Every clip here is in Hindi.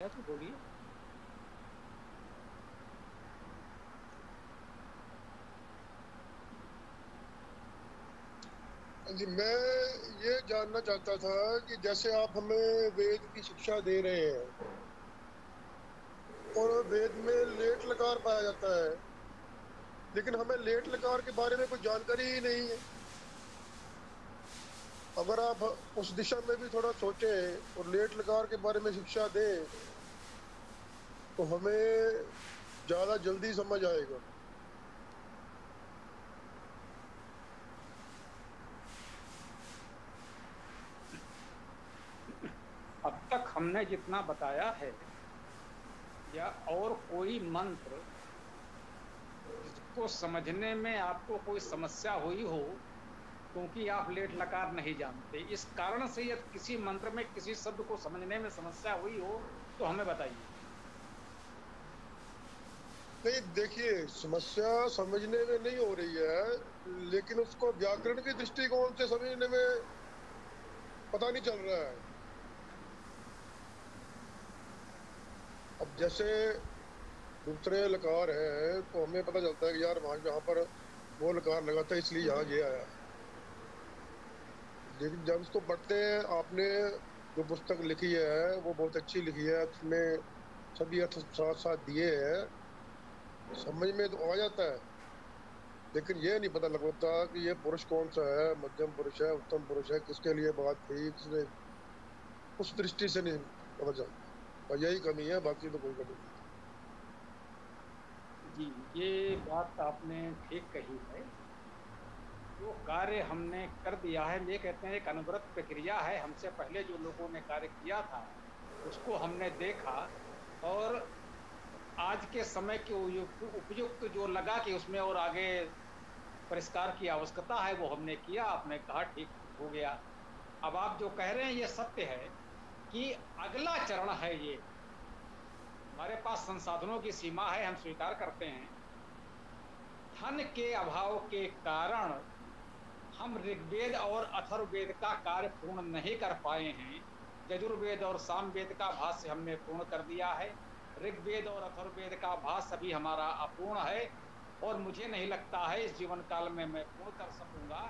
है तो बोलिए। जी, मैं ये जानना चाहता था कि जैसे आप हमें वेद की शिक्षा दे रहे हैं और वेद में लेट लकार पाया जाता है, लेकिन हमें लेट लकार के बारे में कोई जानकारी ही नहीं है। अगर आप उस दिशा में भी थोड़ा सोचें और लेट लकार के बारे में शिक्षा दें तो हमें ज्यादा जल्दी समझ आएगा। अब तक हमने जितना बताया है या और कोई मंत्र जिसको समझने में आपको कोई समस्या हुई हो, क्योंकि आप लेट लकार नहीं जानते, इस कारण से यदि किसी मंत्र में किसी शब्द को समझने में समस्या हुई हो तो हमें बताइए। नहीं, देखिए, समस्या समझने में नहीं हो रही है, लेकिन उसको व्याकरण के दृष्टिकोण से समझने में पता नहीं चल रहा है। अब जैसे दूसरे लकार है तो हमें पता चलता है कि यार वहां यहाँ पर वो लकार लगा था इसलिए यहाँ ये आया। लेकिन जब इसको पढ़ते हैं, आपने जो पुस्तक लिखी है वो बहुत अच्छी लिखी है, उसमें सभी अर्थ साथ साथ दिए हैं, समझ में तो आ जाता है। लेकिन ये नहीं पता लग पाता कि ये पुरुष कौन सा है, मध्यम पुरुष है, उत्तम पुरुष है, किसके लिए बात थी, किसने, उस दृष्टि से नहीं पता चलता। और यही कमी है, बाकी तो कोई कमी नहीं। जी, ये बात आपने ठीक कही है। जो कार्य हमने कर दिया है, ये कहते हैं एक अनवरत प्रक्रिया है। हमसे पहले जो लोगों ने कार्य किया था उसको हमने देखा, और आज के समय के उपयुक्त जो लगा कि उसमें और आगे परिष्कार की आवश्यकता है, वो हमने किया। आपने कहा ठीक हो गया। अब आप जो कह रहे हैं ये सत्य है कि अगला चरण है ये। हमारे पास संसाधनों की सीमा है, हम स्वीकार करते हैं। धन के अभाव के कारण हम ऋग्वेद और अथर्ववेद का कार्य पूर्ण नहीं कर पाए हैं। यजुर्वेद और सामवेद का भाष्य हमने पूर्ण कर दिया है। ऋग्वेद और अथर्ववेद का भाष्य अभी हमारा अपूर्ण है, और मुझे नहीं लगता है इस जीवन काल में मैं पूर्ण कर सकूंगा,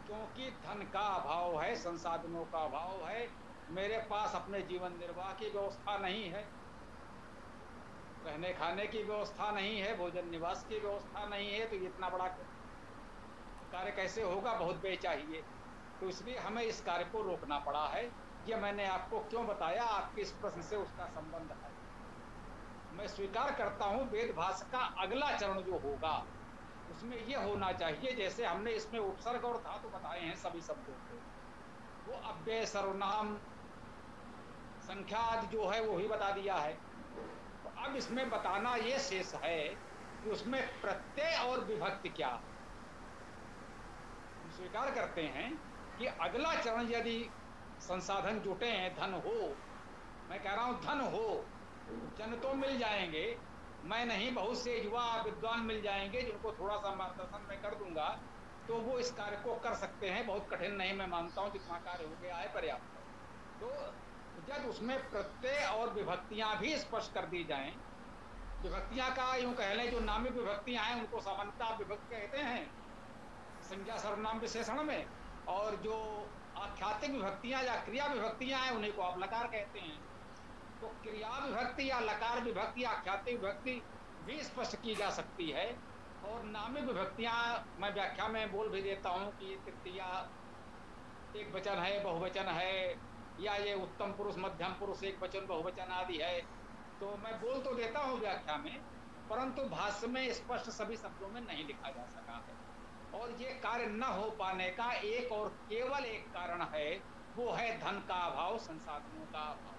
क्योंकि धन का अभाव है, संसाधनों का अभाव है। मेरे पास अपने जीवन निर्वाह की व्यवस्था नहीं है, रहने खाने की व्यवस्था नहीं है, भोजन निवास की व्यवस्था नहीं है, तो इतना बड़ा कार्य कैसे होगा? बहुत व्यय चाहिए। तो इसलिए हमें इस कार्य को रोकना पड़ा है। ये मैंने आपको क्यों बताया, आपके इस प्रश्न से उसका संबंध है। मैं स्वीकार करता हूं वेद भाष का अगला चरण जो होगा उसमें यह होना चाहिए, जैसे हमने इसमें उपसर्ग और धातु बताए हैं सभी शब्दों को, वो अव्यय सर्वनाम संख्या आदि जो है वो ही बता दिया है। तो अब इसमें बताना ये शेष है कि उसमें प्रत्यय और विभक्ति क्या है। हम स्वीकार करते हैं कि अगला चरण यदि संसाधन जुटे हैं, धन हो, मैं कह रहा हूं धन हो, जन तो मिल जाएंगे, मैं नहीं, बहुत से युवा विद्वान मिल जाएंगे जिनको थोड़ा सा मार्गदर्शन मैं कर दूंगा, तो वो इस कार्य को कर सकते हैं। बहुत कठिन नहीं, मैं मानता हूं जितना कार्य हो गया है पर्याप्त है। तो जब उसमें प्रत्यय और विभक्तियां भी स्पष्ट कर दी जाएं, विभक्तियां का यूं कह लें, जो नामी विभक्तियां हैं उनको सामान्यतः विभक्ति कहते हैं संज्ञा सर्वनाम विशेषण में, और जो आख्यातिक विभक्तियां या क्रिया विभक्तियां हैं उन्हीं को आप लकार कहते हैं। तो क्रिया विभक्ति या लकार विभक्ति या आख्यातिक विभक्ति भी स्पष्ट की जा सकती है। और नामी विभक्तियां मैं व्याख्या में बोल भी देता हूं कि तृतीया एक वचन है, बहुवचन है, या ये उत्तम पुरुष मध्यम पुरुष एक वचन बहुवचन आदि है। तो मैं बोल तो देता हूं व्याख्या में, परंतु भाष्य में स्पष्ट सभी शब्दों में नहीं लिखा जा सका है। और ये कार्य न हो पाने का एक और केवल एक कारण है, वो है धन का अभाव, संसाधनों का अभाव।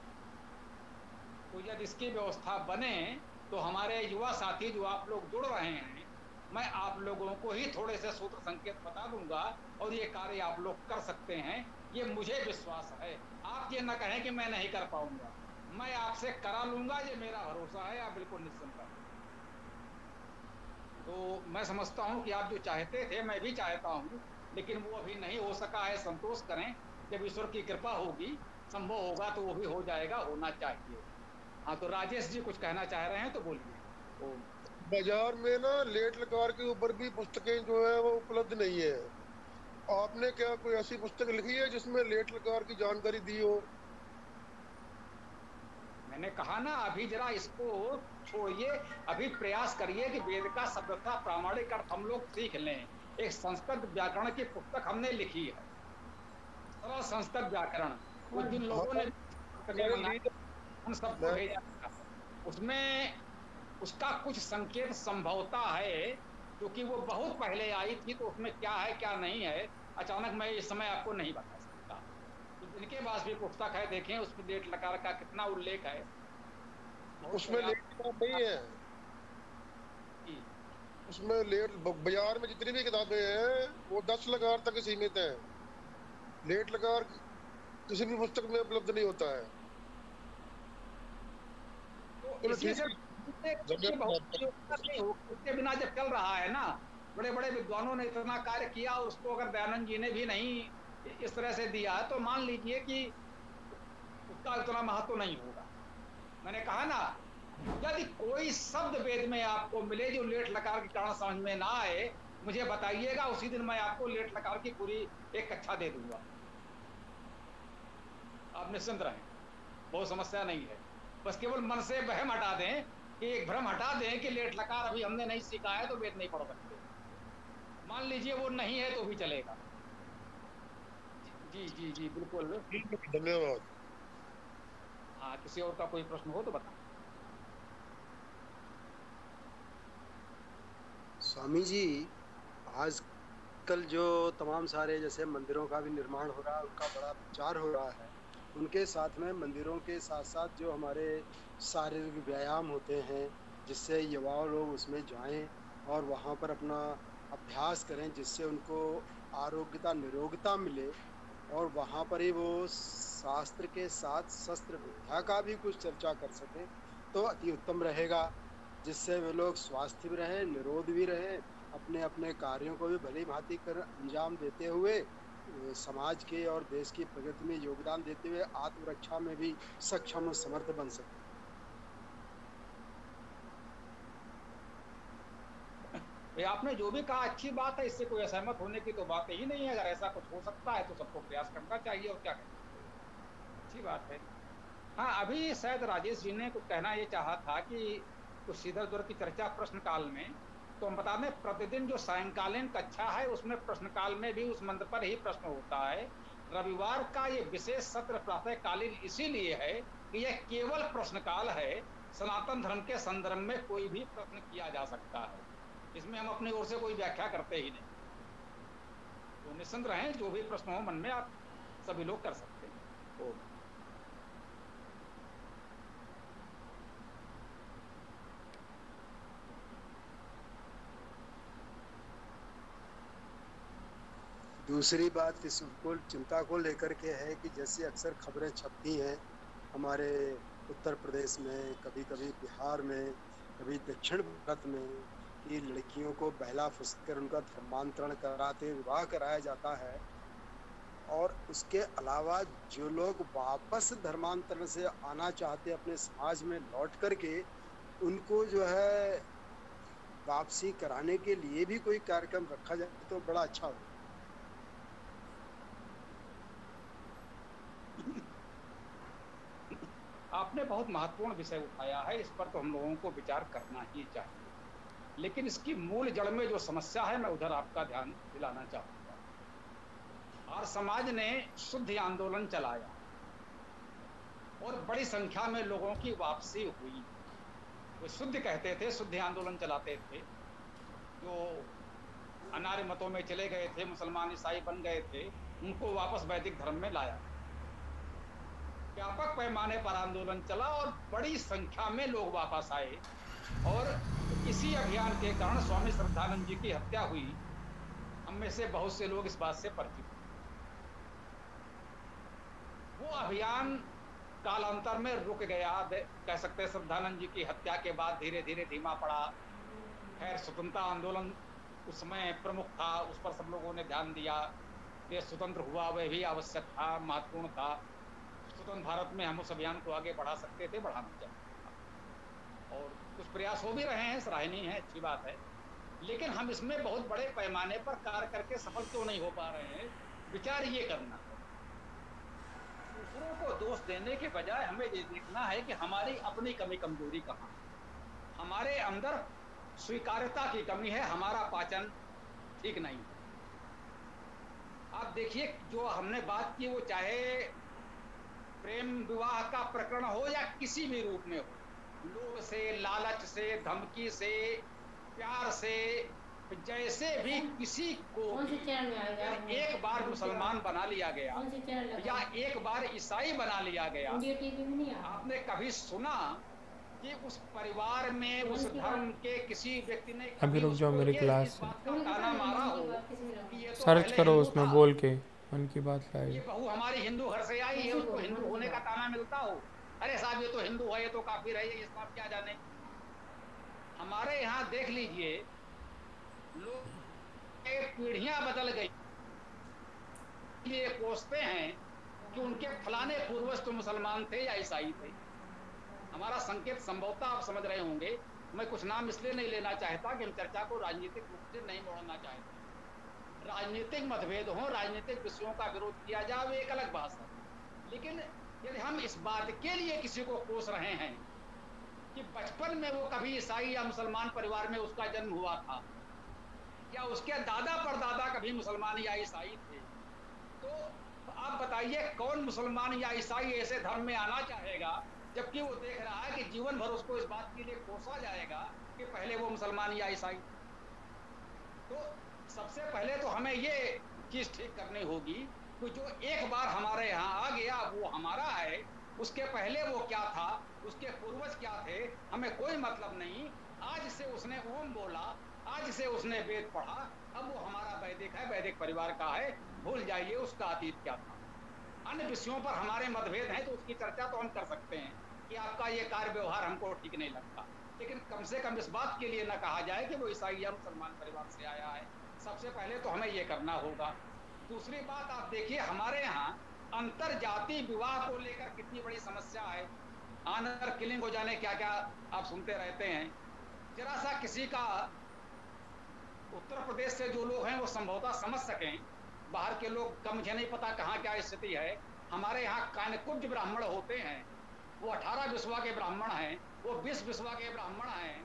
तो यदि इसकी व्यवस्था बने तो हमारे युवा साथी जो आप लोग जुड़ रहे हैं, मैं आप लोगों को ही थोड़े से सूत्र संकेत बता दूंगा, और ये कार्य आप लोग कर सकते हैं। ये मुझे विश्वास है। आप ये ना कहें कि मैं नहीं कर पाऊंगा, मैं आपसे करा लूंगा, ये मेरा भरोसा है, आप बिल्कुल निश्चिंत रहें। तो मैं समझता हूं कि आप जो चाहते थे मैं भी चाहता हूं, लेकिन वो अभी नहीं हो सका है। संतोष करें, जब ईश्वर की कृपा होगी, संभव होगा तो वो भी हो जाएगा, होना चाहिए। हाँ, तो राजेश जी कुछ कहना चाह रहे हैं तो बोलिए। तो बाजार में ना लेट लकार के ऊपर भी पुस्तकें जो है वो उपलब्ध नहीं है। आपने क्या कोई ऐसी पुस्तक लिखी है जिसमें लेट लकार की जानकारी दी हो? मैंने कहा ना, अभी जरा इसको छोड़िए, अभी प्रयास करिए कि वेद का शब्दतः प्रामाणिक अर्थ हम लोग सीख लें। एक संस्कृत व्याकरण की पुस्तक हमने लिखी है, सरल संस्कृत व्याकरण। वो जिन लोगों हाँ, ने पुस्तकें मैंने ली मंगाई उन सबको मैं भेजा था। उसमें उसका कुछ संकेत संभवता है, क्योंकि वो बहुत पहले आई थी, तो उसमें क्या है क्या नहीं है अचानक मैं इस समय आपको नहीं बता सकता। तो जिनके पास भी पुस्तक है देखें, उसमें लेट लकार का कितना उल्लेख है। बहुत उसमें प्रयास लेट लकार नहीं है। की। उसमें लेट बाजार में जितनी भी किताबें हैं वो 10 लकार तक सीमित है। लेट लकार किसी भी पुस्तक में उपलब्ध नहीं होता है। तो चलो इसी ठीक से है। इसकी बहुत धन्यवाद योग्यता नहीं हो, इसके बिना जब चल रहा है ना, बड़े बड़े विद्वानों ने इतना कार्य किया और उसको अगर दयानंद जी ने भी नहीं इस तरह से दिया है, तो मान लीजिए कि उसका उतना महत्व नहीं होगा। मैंने कहा ना, यदि कोई शब्द वेद में आपको मिले जो लेट लकार के कारण समझ में ना आए, मुझे बताइएगा, उसी दिन मैं आपको लेट लकार की पूरी एक कक्षा दे दूंगा। आप निश्चिंत रहें, बहुत समस्या नहीं है। बस केवल मन से वहम हटा दें, कि एक भ्रम हटा दें कि लेट लकार अभी हमने नहीं सीखा है तो वेद नहीं पढ़ सकते। मान लीजिए वो नहीं है तो भी चलेगा। जी जी जी बिल्कुल। ठीक है, धन्यवाद। हाँ, किसी और का कोई प्रश्न हो तो बताएं। स्वामी जी, आजकल जो तमाम सारे जैसे मंदिरों का भी निर्माण हो रहा है, उनका बड़ा प्रचार हो रहा है। उनके साथ में मंदिरों के साथ साथ जो हमारे शारीरिक व्यायाम होते हैं, जिससे युवा लोग उसमें जाएं और वहाँ पर अपना अभ्यास करें, जिससे उनको आरोग्यता निरोगता मिले, और वहाँ पर ही वो शास्त्र के साथ शस्त्र विद्या का भी कुछ चर्चा कर सकें, तो अति उत्तम रहेगा। जिससे वे लोग स्वस्थ भी रहें, निरोध भी रहें, अपने अपने कार्यों को भी भली भांति कर अंजाम देते हुए समाज के और देश की प्रगति में योगदान देते हुए आत्मरक्षा में भी सक्षम और समर्थ बन सके। आपने जो भी कहा अच्छी बात है, इससे कोई असहमत होने की तो बात ही नहीं है। अगर ऐसा कुछ हो सकता है तो सबको प्रयास करना चाहिए, और क्या करें, अच्छी बात है। हाँ, अभी शायद राजेश जी ने कुछ कहना ये चाहा था कि कुछ इधर उधर की चर्चा प्रश्न काल में, तो हम बता दें प्रतिदिन जो सायंकालीन कक्षा है उसमें प्रश्न काल में भी उस मंत्र पर ही प्रश्न होता है। रविवार का ये विशेष सत्र प्रातःकालीन इसीलिए है कि यह केवल प्रश्न काल है। सनातन धर्म के संदर्भ में कोई भी प्रश्न किया जा सकता है, इसमें हम अपनी ओर से कोई व्याख्या करते ही नहीं। तो निश्चिंत रहें, जो भी प्रश्न हो मन में आप सभी लोग कर सकते हैं। तो दूसरी बात इसको चिंता को लेकर के है कि जैसे अक्सर खबरें छपती हैं हमारे उत्तर प्रदेश में, कभी कभी बिहार में, कभी दक्षिण भारत में, कि लड़कियों को बहला फुसला कर उनका धर्मांतरण कराते विवाह कराया जाता है। और उसके अलावा जो लोग वापस धर्मांतरण से आना चाहते अपने समाज में लौट करके, उनको जो है वापसी कराने के लिए भी कोई कार्यक्रम रखा जाए तो बड़ा अच्छा हो। आपने बहुत महत्वपूर्ण विषय उठाया है, इस पर तो हम लोगों को विचार करना ही चाहिए। लेकिन इसकी मूल जड़ में जो समस्या है, मैं उधर आपका ध्यान दिलाना चाहूंगा। और समाज ने शुद्ध आंदोलन चलाया और बड़ी संख्या में लोगों की वापसी हुई। वो शुद्ध कहते थे, शुद्ध आंदोलन चलाते थे। जो अनार्य मतों में चले गए थे, मुसलमान ईसाई बन गए थे, उनको वापस वैदिक धर्म में लाया। व्यापक पैमाने पर आंदोलन चला और बड़ी संख्या में लोग वापस आए, और इसी अभियान के कारण स्वामी श्रद्धानंद जी की हत्या हुई। हम में से बहुत से लोग इस बात से परिचित हैं। वो अभियान कालांतर में रुक गया, कह सकते हैं। श्रद्धानंद जी की हत्या के बाद धीरे धीरे धीमा पड़ा। खैर, स्वतंत्रता आंदोलन उस समय प्रमुख था, उस पर सब लोगों ने ध्यान दिया। देश स्वतंत्र हुआ, वह भी आवश्यक था, महत्वपूर्ण था। स्वतंत्र भारत में हम उस अभियान को आगे बढ़ा सकते थे, बढ़ाना चाहिए। और कुछ प्रयास हो भी रहे हैं, सराहनीय है, अच्छी बात है, लेकिन हम इसमें बहुत बड़े पैमाने पर कार्य करके सफल क्यों नहीं हो पा रहे हैं? विचार ये करना है, दूसरों को दोष देने के बजाय हमें ये देखना है कि हमारी अपनी कमी कमजोरी कहाँ है। हमारे अंदर स्वीकार्यता की कमी है, हमारा पाचन ठीक नहीं है। आप देखिए, जो हमने बात की वो चाहे प्रेम विवाह का प्रकरण हो या किसी भी रूप में हो, लोभ से, लालच से, धमकी से, प्यार से, जैसे भी किसी को एक बार मुसलमान बना लिया गया या एक बार ईसाई बना लिया गया, आपने कभी सुना कि उस परिवार में उस धर्म के किसी व्यक्ति ने अभी रुक जाओ, मेरी क्लास इस बात का ताना मारा हो कि ये तो सर्च पहले करो हिंदू उसमें था, बोल के मन की बात ये लाइव। बहू हमारी हिंदू घर से आई है, उसको हिंदू होने का ताना मिलता हो? अरे साहब, ये तो हिंदू है, ये तो काफिर है, ये इस्लाम क्या जाने। हमारे यहाँ देख लीजिए, लोग पीढ़ियां बदल गई, ये कोसते हैं कि उनके फलाने पूर्वज तो मुसलमान थे या ईसाई थे। हमारा संकेत संभवतः आप समझ रहे होंगे। मैं कुछ नाम इसलिए नहीं लेना चाहता कि हम चर्चा को राजनीतिक रूप से नहीं मोड़ना चाहते। राजनीतिक मतभेद हो, राजनीतिक विषयों का विरोध किया जाए, वो एक अलग बात है, लेकिन यदि हम इस बात के लिए किसी को कोस रहे हैं कि बचपन में वो कभी ईसाई या मुसलमान परिवार में उसका जन्म हुआ था, या उसके दादा परदादा कभी मुसलमान या ईसाई थे, तो आप बताइए कौन मुसलमान या ईसाई ऐसे धर्म में आना चाहेगा जबकि वो देख रहा है कि जीवन भर उसको इस बात के लिए कोसा जाएगा कि पहले वो मुसलमान या ईसाई। तो सबसे पहले तो हमें ये चीज ठीक करनी होगी कि जो एक बार हमारे यहाँ आ गया वो हमारा है, उसके पहले वो क्या था, उसके पूर्वज क्या थे, हमें कोई मतलब नहीं। आज से उसने ओम बोला, आज से उसने वेद पढ़ा, अब वो हमारा वैदिक है, वैदिक परिवार का है, भूल जाइए उसका अतीत क्या था। अन्य विषयों पर हमारे मतभेद हैं तो उसकी चर्चा तो हम कर सकते हैं कि आपका ये कार्य व्यवहार हमको ठीक नहीं लगता, लेकिन कम से कम इस बात के लिए न कहा जाए कि वो ईसाई या मुसलमान परिवार से आया है। सबसे पहले तो हमें ये करना होगा। दूसरी बात, आप देखिए हमारे यहाँ अंतर जाति विवाह को लेकर कितनी बड़ी समस्या है। ऑनर किलिंग हो जाने क्या क्या आप सुनते रहते हैं। जरा सा किसी का, उत्तर प्रदेश से जो लोग हैं वो संभवतः समझ सकें, बाहर के लोग का मुझे नहीं पता कहाँ क्या स्थिति है। हमारे यहाँ कानकुब्ज ब्राह्मण होते हैं, वो 18 बिस्वा के ब्राह्मण हैं, वो 20 बिस्वा के ब्राह्मण हैं,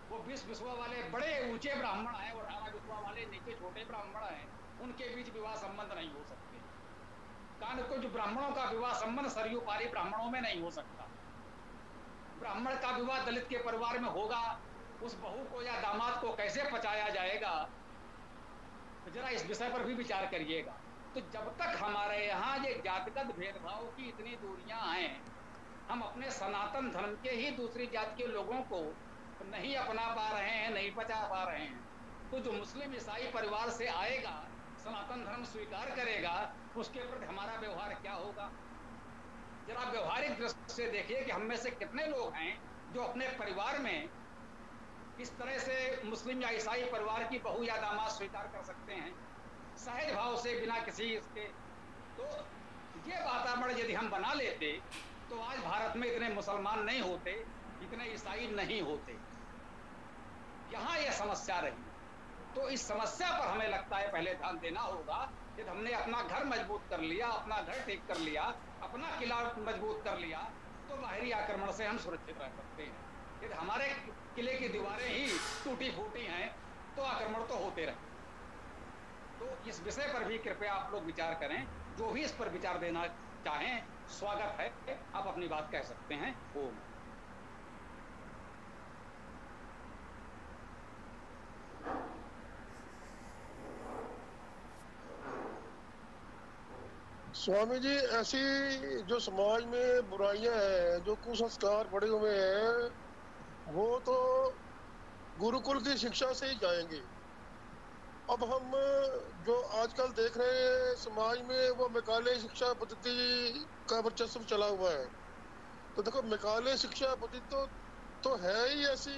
वो 20 बिस्वा वाले बड़े ऊंचे ब्राह्मण हैं, वो 18 बिस्वा वाले नीचे छोटे ब्राह्मण हैं, उनके बीच विवाह संबंध नहीं हो सकते। कानकुब्ज ब्राह्मणों का विवाह संबंध सरयू पारी ब्राह्मणों में नहीं हो सकता। ब्राह्मण का विवाह दलित के परिवार में होगा, उस बहू को या दामाद को कैसे पचाया जाएगा, तो जरा इस विषय पर भी विचार करिएगा। तो जब तक हमारे यहाँ ये जातिगत भेदभाव की इतनी दूरियां हैं, हम अपने सनातन धर्म के ही दूसरी जात के लोगों को नहीं अपना पा रहे हैं, नहीं पचा पा रहे हैं, तो जो मुस्लिम ईसाई परिवार से आएगा, सनातन धर्म स्वीकार करेगा, उसके प्रति हमारा व्यवहार क्या होगा। जरा व्यवहारिक दृष्टि से देखिए कि हम में से कितने लोग हैं जो अपने परिवार में इस तरह से मुस्लिम या ईसाई परिवार की बहू या दामाद स्वीकार कर सकते हैं सहज भाव से, बिना किसी इसके। तो ये वातावरण यदि हम बना लेते तो आज भारत में इतने मुसलमान नहीं होते, इतने ईसाई नहीं होते। यहाँ यह समस्या रही, तो इस समस्या पर हमें लगता है पहले ध्यान देना होगा। यदि हमने अपना घर मजबूत कर लिया, अपना घर ठीक कर लिया, अपना किला मजबूत कर लिया, तो बाहरी आक्रमण से हम सुरक्षित रह सकते हैं। यदि हमारे किले की दीवारें ही टूटी फूटी हैं तो आक्रमण तो होते रहे। तो इस विषय पर भी कृपया आप लोग विचार करें। जो भी इस पर विचार देना चाहें, स्वागत है, आप अपनी बात कह सकते हैं। ओम। स्वामी जी, ऐसी जो समाज में बुराइयां हैं, जो कुसंस्कार पड़े हुए हैं, वो तो गुरुकुल की शिक्षा से ही जाएंगे। अब हम जो आजकल देख रहे हैं समाज में, वो मैकाले शिक्षा पद्धति का वर्चस्व चला हुआ है। तो देखो, मैकाले शिक्षा पद्धति तो है ही ऐसी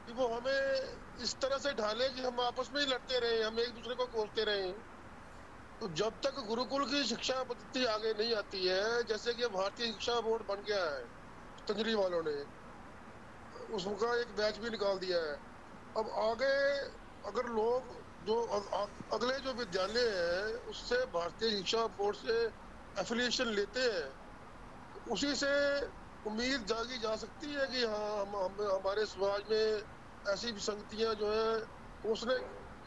कि वो हमें इस तरह से ढाले कि हम आपस में ही लड़ते रहे, हम एक दूसरे को कोसते रहे। तो जब तक गुरुकुल की शिक्षा पद्धति आगे नहीं आती है, जैसे कि भारतीय शिक्षा बोर्ड बन गया है पतंजलि वालों ने, उसका एक बैच भी निकाल दिया है। अब आगे अगर लोग जो अगले जो विद्यालय है उससे भारतीय शिक्षा बोर्ड से एफिलिएशन लेते हैं, तो उसी से उम्मीद जागी जा सकती है कि हाँ हम हमारे समाज में ऐसी विसंगतियां जो है उसने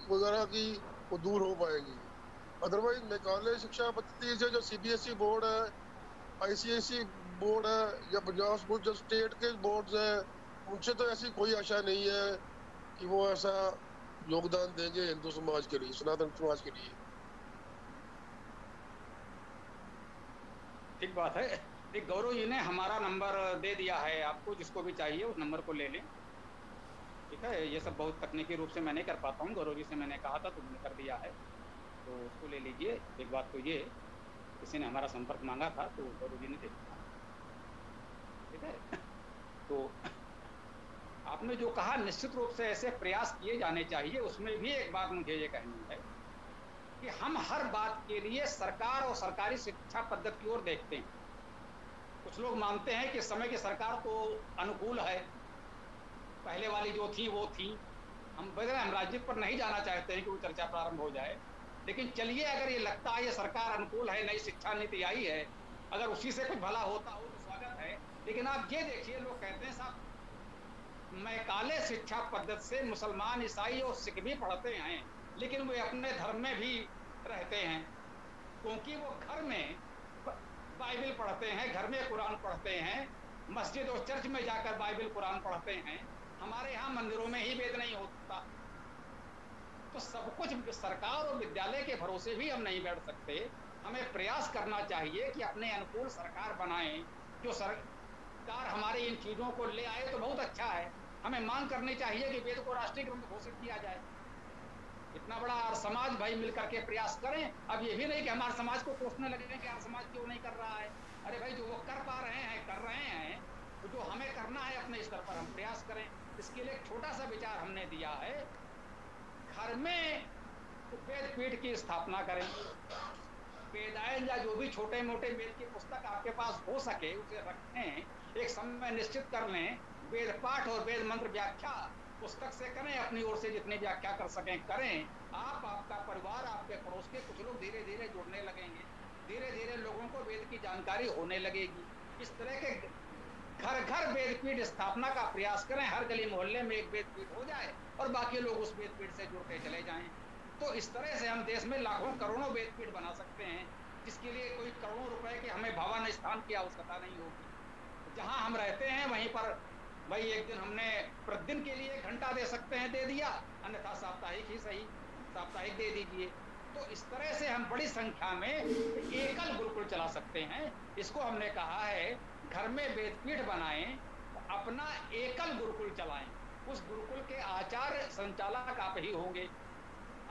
वगैरह की वो दूर हो पाएंगी। अदरवाइज मेघालय शिक्षा पद्धति से जो सीबीएसई बोर्ड है, आईसीएसई बोर्ड है या पंजाब स्कूल जो स्टेट के बोर्ड है, उनसे तो ऐसी कोई आशा नहीं है कि वो ऐसा योगदान देंगे हिंदू समाज के लिए, सनातन समाज के लिए। ठीक बात है। एक गौरव जी ने हमारा नंबर दे दिया है आपको, जिसको भी चाहिए उस नंबर को ले लें। ठीक है, ये सब बहुत तकनीकी रूप से मैं नहीं कर पाता हूँ, गौरव जी से मैंने कहा था तो उन्होंने कर दिया है, तो उसको ले लीजिए। एक बात तो ये, किसी ने हमारा संपर्क मांगा था तो गौरव जी ने दे दिया। ठीक है, तो आपने जो कहा निश्चित रूप से ऐसे प्रयास किए जाने चाहिए। उसमें भी एक बात मुझे ये कहनी है कि हम हर बात के लिए सरकार और सरकारी शिक्षा पद्धति की ओर देखते हैं। कुछ लोग मानते हैं कि इस समय की सरकार तो अनुकूल है, पहले वाली जो थी वो थी। हम राजनीति पर नहीं जाना चाहते हैं कि वो चर्चा प्रारंभ हो जाए, लेकिन चलिए, अगर ये लगता है ये सरकार अनुकूल है, नई शिक्षा नीति आई है, अगर उसी से कुछ भला होता हो तो स्वागत है। लेकिन आप ये देखिए, लोग कहते हैं साहब मैकाले शिक्षा पद्धति से मुसलमान, ईसाई और सिख भी पढ़ते हैं, लेकिन वे अपने धर्म में भी रहते हैं, क्योंकि वो घर में बाइबल पढ़ते हैं, घर में कुरान पढ़ते हैं, मस्जिद और चर्च में जाकर बाइबल कुरान पढ़ते हैं। हमारे यहाँ मंदिरों में ही वेद नहीं होता। तो सब कुछ सरकार और विद्यालय के भरोसे भी हम नहीं बैठ सकते। हमें प्रयास करना चाहिए कि अपने अनुकूल सरकार बनाएं। जो सरकार हमारे इन चीजों को ले आए तो बहुत अच्छा है। हमें मांग करनी चाहिए कि वेद को राष्ट्रीय ग्रंथ घोषित किया जाए। इतना बड़ा समाज भाई मिलकर के प्रयास करें। अब ये भी नहीं कि हमारे समाज को कोसने लगे कि यार समाज क्यों नहीं कर रहा है। अरे भाई, जो वो कर पा रहे हैं कर रहे हैं, तो जो हमें करना है अपने स्तर पर हम प्रयास करें। इसके लिए एक छोटा सा विचार हमने दिया है, घर में वेद पीठ की स्थापना करें। वेदायन या जो भी छोटे मोटे वेद की पुस्तक आपके पास हो सके उसे रखें। एक समय निश्चित कर लें, वेद पाठ और वेद मंत्र व्याख्या पुस्तक से करें, अपनी ओर से जितनी व्याख्या कर सकें करें। आप, आपका परिवार, आपके पड़ोस के कुछ लोग धीरे धीरे जुड़ने लगेंगे, धीरे धीरे लोगों को वेद की जानकारी होने लगेगी। इस तरह के घर घर वेद पीठ स्थापना का प्रयास करें। हर गली मोहल्ले में एक वेद पीठ हो जाए और बाकी लोग उस वेद पीठ से जुड़ते चले जाएं। तो इस तरह से हम देश में लाखों करोड़ों वेद पीठ बना सकते हैं, जिसके लिए कोई करोड़ों रुपए की हमें भवन स्थान की आवश्यकता नहीं होगी। जहां हम रहते हैं वहीं पर भाई एक दिन हमने प्रतिदिन के लिए घंटा दे सकते हैं, दे दिया, अन्यथा साप्ताहिक ही सही, साप्ताहिक दे दीजिए। तो इस तरह से हम बड़ी संख्या में एकल गुरुकुल चला सकते हैं। इसको हमने कहा है घर में वेदपीठ बनाएं, अपना एकल गुरुकुल चलाएं। उस गुरुकुल के आचार्य संचालक आप ही होंगे।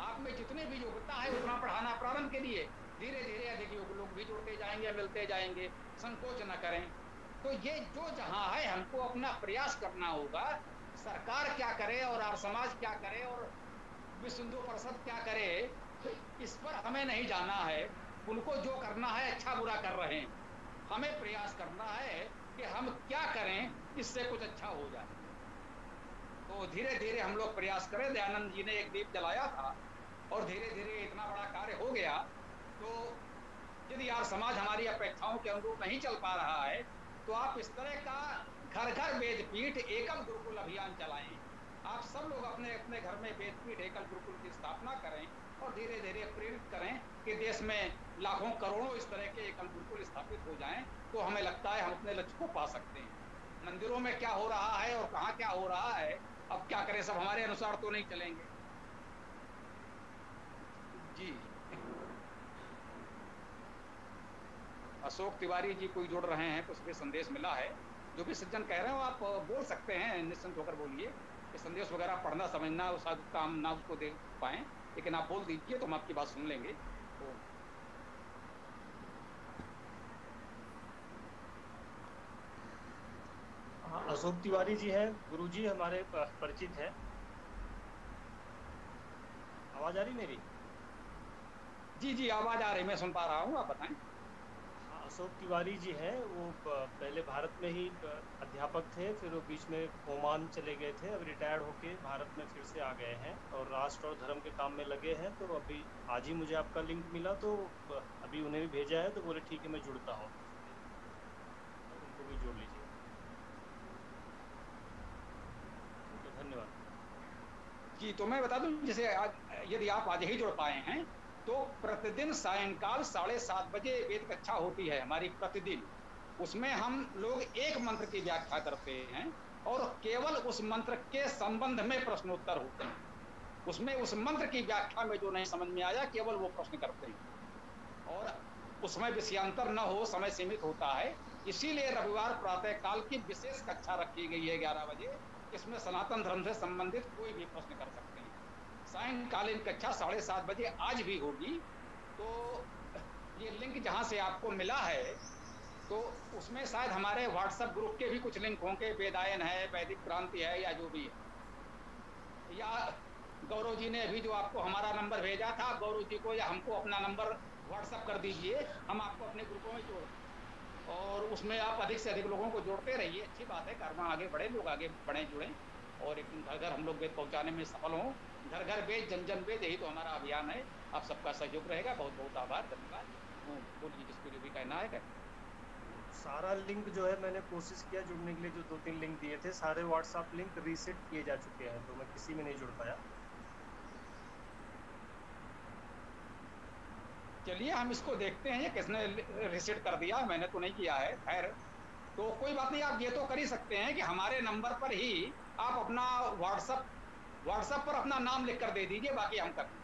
आप में जितने भी योग्यता है उतना पढ़ाना प्रारंभ करिए, धीरे धीरे अधिक लोग भी जुड़ते जाएंगे, मिलते जाएंगे। संकोच न करें। तो ये जो जहां है हमको अपना प्रयास करना होगा। सरकार क्या करे और आर्य समाज क्या करे और विश्व हिंदू परिषद क्या करे, इस पर हमें नहीं जाना है। उनको जो करना है अच्छा बुरा कर रहे हैं, हमें प्रयास करना है कि हम क्या करें इससे कुछ अच्छा हो जाए। तो धीरे धीरे हम लोग प्रयास करें। दयानंद जी ने एक दीप जलाया था और धीरे धीरे इतना बड़ा कार्य हो गया। तो यदि यार समाज हमारी अपेक्षाओं के अनुरूप नहीं चल पा रहा है, तो आप इस तरह का घर घर वेदपीठ एकल गुरुकुल अभियान चलाएं। आप सब लोग अपने अपने घर में वेदपीठ एकल गुरुकुल की स्थापना करें और धीरे धीरे प्रेरित करें कि देश में लाखों करोड़ों इस तरह के एकल गुरुकुल स्थापित हो जाएं। तो हमें लगता है हम अपने लक्ष्य को पा सकते हैं। मंदिरों में क्या हो रहा है और कहाँ क्या हो रहा है, अब क्या करें, सब हमारे अनुसार तो नहीं चलेंगे। जी, अशोक तिवारी जी कोई जुड़ रहे हैं, कुछ भी संदेश मिला है। जो भी सज्जन कह रहे हो आप बोल सकते हैं, निश्चिंत होकर बोलिए। ये संदेश वगैरह पढ़ना समझना शायद काम ना उसको दे पाए, लेकिन आप बोल दीजिए तो हम आपकी बात सुन लेंगे। तो हाँ, अशोक तिवारी जी हैं, गुरु जी हमारे परिचित हैं। आवाज आ रही मेरी? जी जी, आवाज आ रही, मैं सुन पा रहा हूँ, आप बताएं। अशोक तिवारी जी हैं, वो पहले भारत में ही अध्यापक थे, फिर वो बीच में ओमान चले गए थे, अब रिटायर्ड होके भारत में फिर से आ गए हैं और राष्ट्र और धर्म के काम में लगे हैं। तो अभी आज ही मुझे आपका लिंक मिला, तो अभी उन्हें भी भेजा है, तो बोले ठीक है मैं जुड़ता हूँ, तो उनको भी जोड़ लीजिए। ठीक है, धन्यवाद जी। तो मैं बता दूं, जैसे आज यदि आप आज ही जुड़ पाए हैं तो प्रतिदिन सायंकाल 7:30 बजे वेद कक्षा होती है हमारी प्रतिदिन। उसमें हम लोग एक मंत्र की व्याख्या करते हैं और केवल उस मंत्र के संबंध में प्रश्नोत्तर होते हैं। उसमें उस मंत्र की व्याख्या में जो नहीं समझ में आया केवल वो प्रश्न करते हैं और उसमें विषयांतर न हो, समय सीमित होता है। इसीलिए रविवार प्रातः काल की विशेष कक्षा रखी गई है 11 बजे। इसमें सनातन धर्म से संबंधित कोई भी प्रश्न कर सकते हैं। सायंकालीन कक्षा 7:30 बजे आज भी होगी। तो ये लिंक जहां से आपको मिला है तो उसमें शायद हमारे व्हाट्सएप ग्रुप के भी कुछ लिंक होंगे, वेदायन है, वैदिक क्रांति है, या जो भी है। या गौरव जी ने अभी जो आपको हमारा नंबर भेजा था, गौरव जी को या हमको अपना नंबर व्हाट्सएप कर दीजिए, हम आपको अपने ग्रुपों में जोड़, और उसमें आप अधिक से अधिक लोगों को जोड़ते रहिए। अच्छी बात है, कर्मा आगे बढ़े, लोग आगे बढ़े, जुड़े, और एक घर घर हम लोग वेद पहुंचाने में सफल हों। घर घर वेद, जन जन वेद, यही तो हमारा अभियान है। आप सबका सहयोग रहेगा। बहुत बहुत आभार, धन्यवाद। बोलिए जिसको जो भी कहना है। सारा लिंक जो है मैंने कोशिश किया जुड़ने के लिए, जो 2-3 लिंक दिए थे सारे व्हाट्सएप लिंक रीसेट किए जा चुके हैं, तो मैं किसी में नहीं जुड़ पाया। चलिए हम इसको देखते हैं, ये किसने रीसेट कर दिया, मैंने तो नहीं किया है। खैर तो कोई बात नहीं, आप ये तो कर ही सकते हैं कि हमारे नंबर पर ही आप अपना व्हाट्सएप पर अपना नाम लिख कर दे दीजिए, बाकी हम कर देंगे।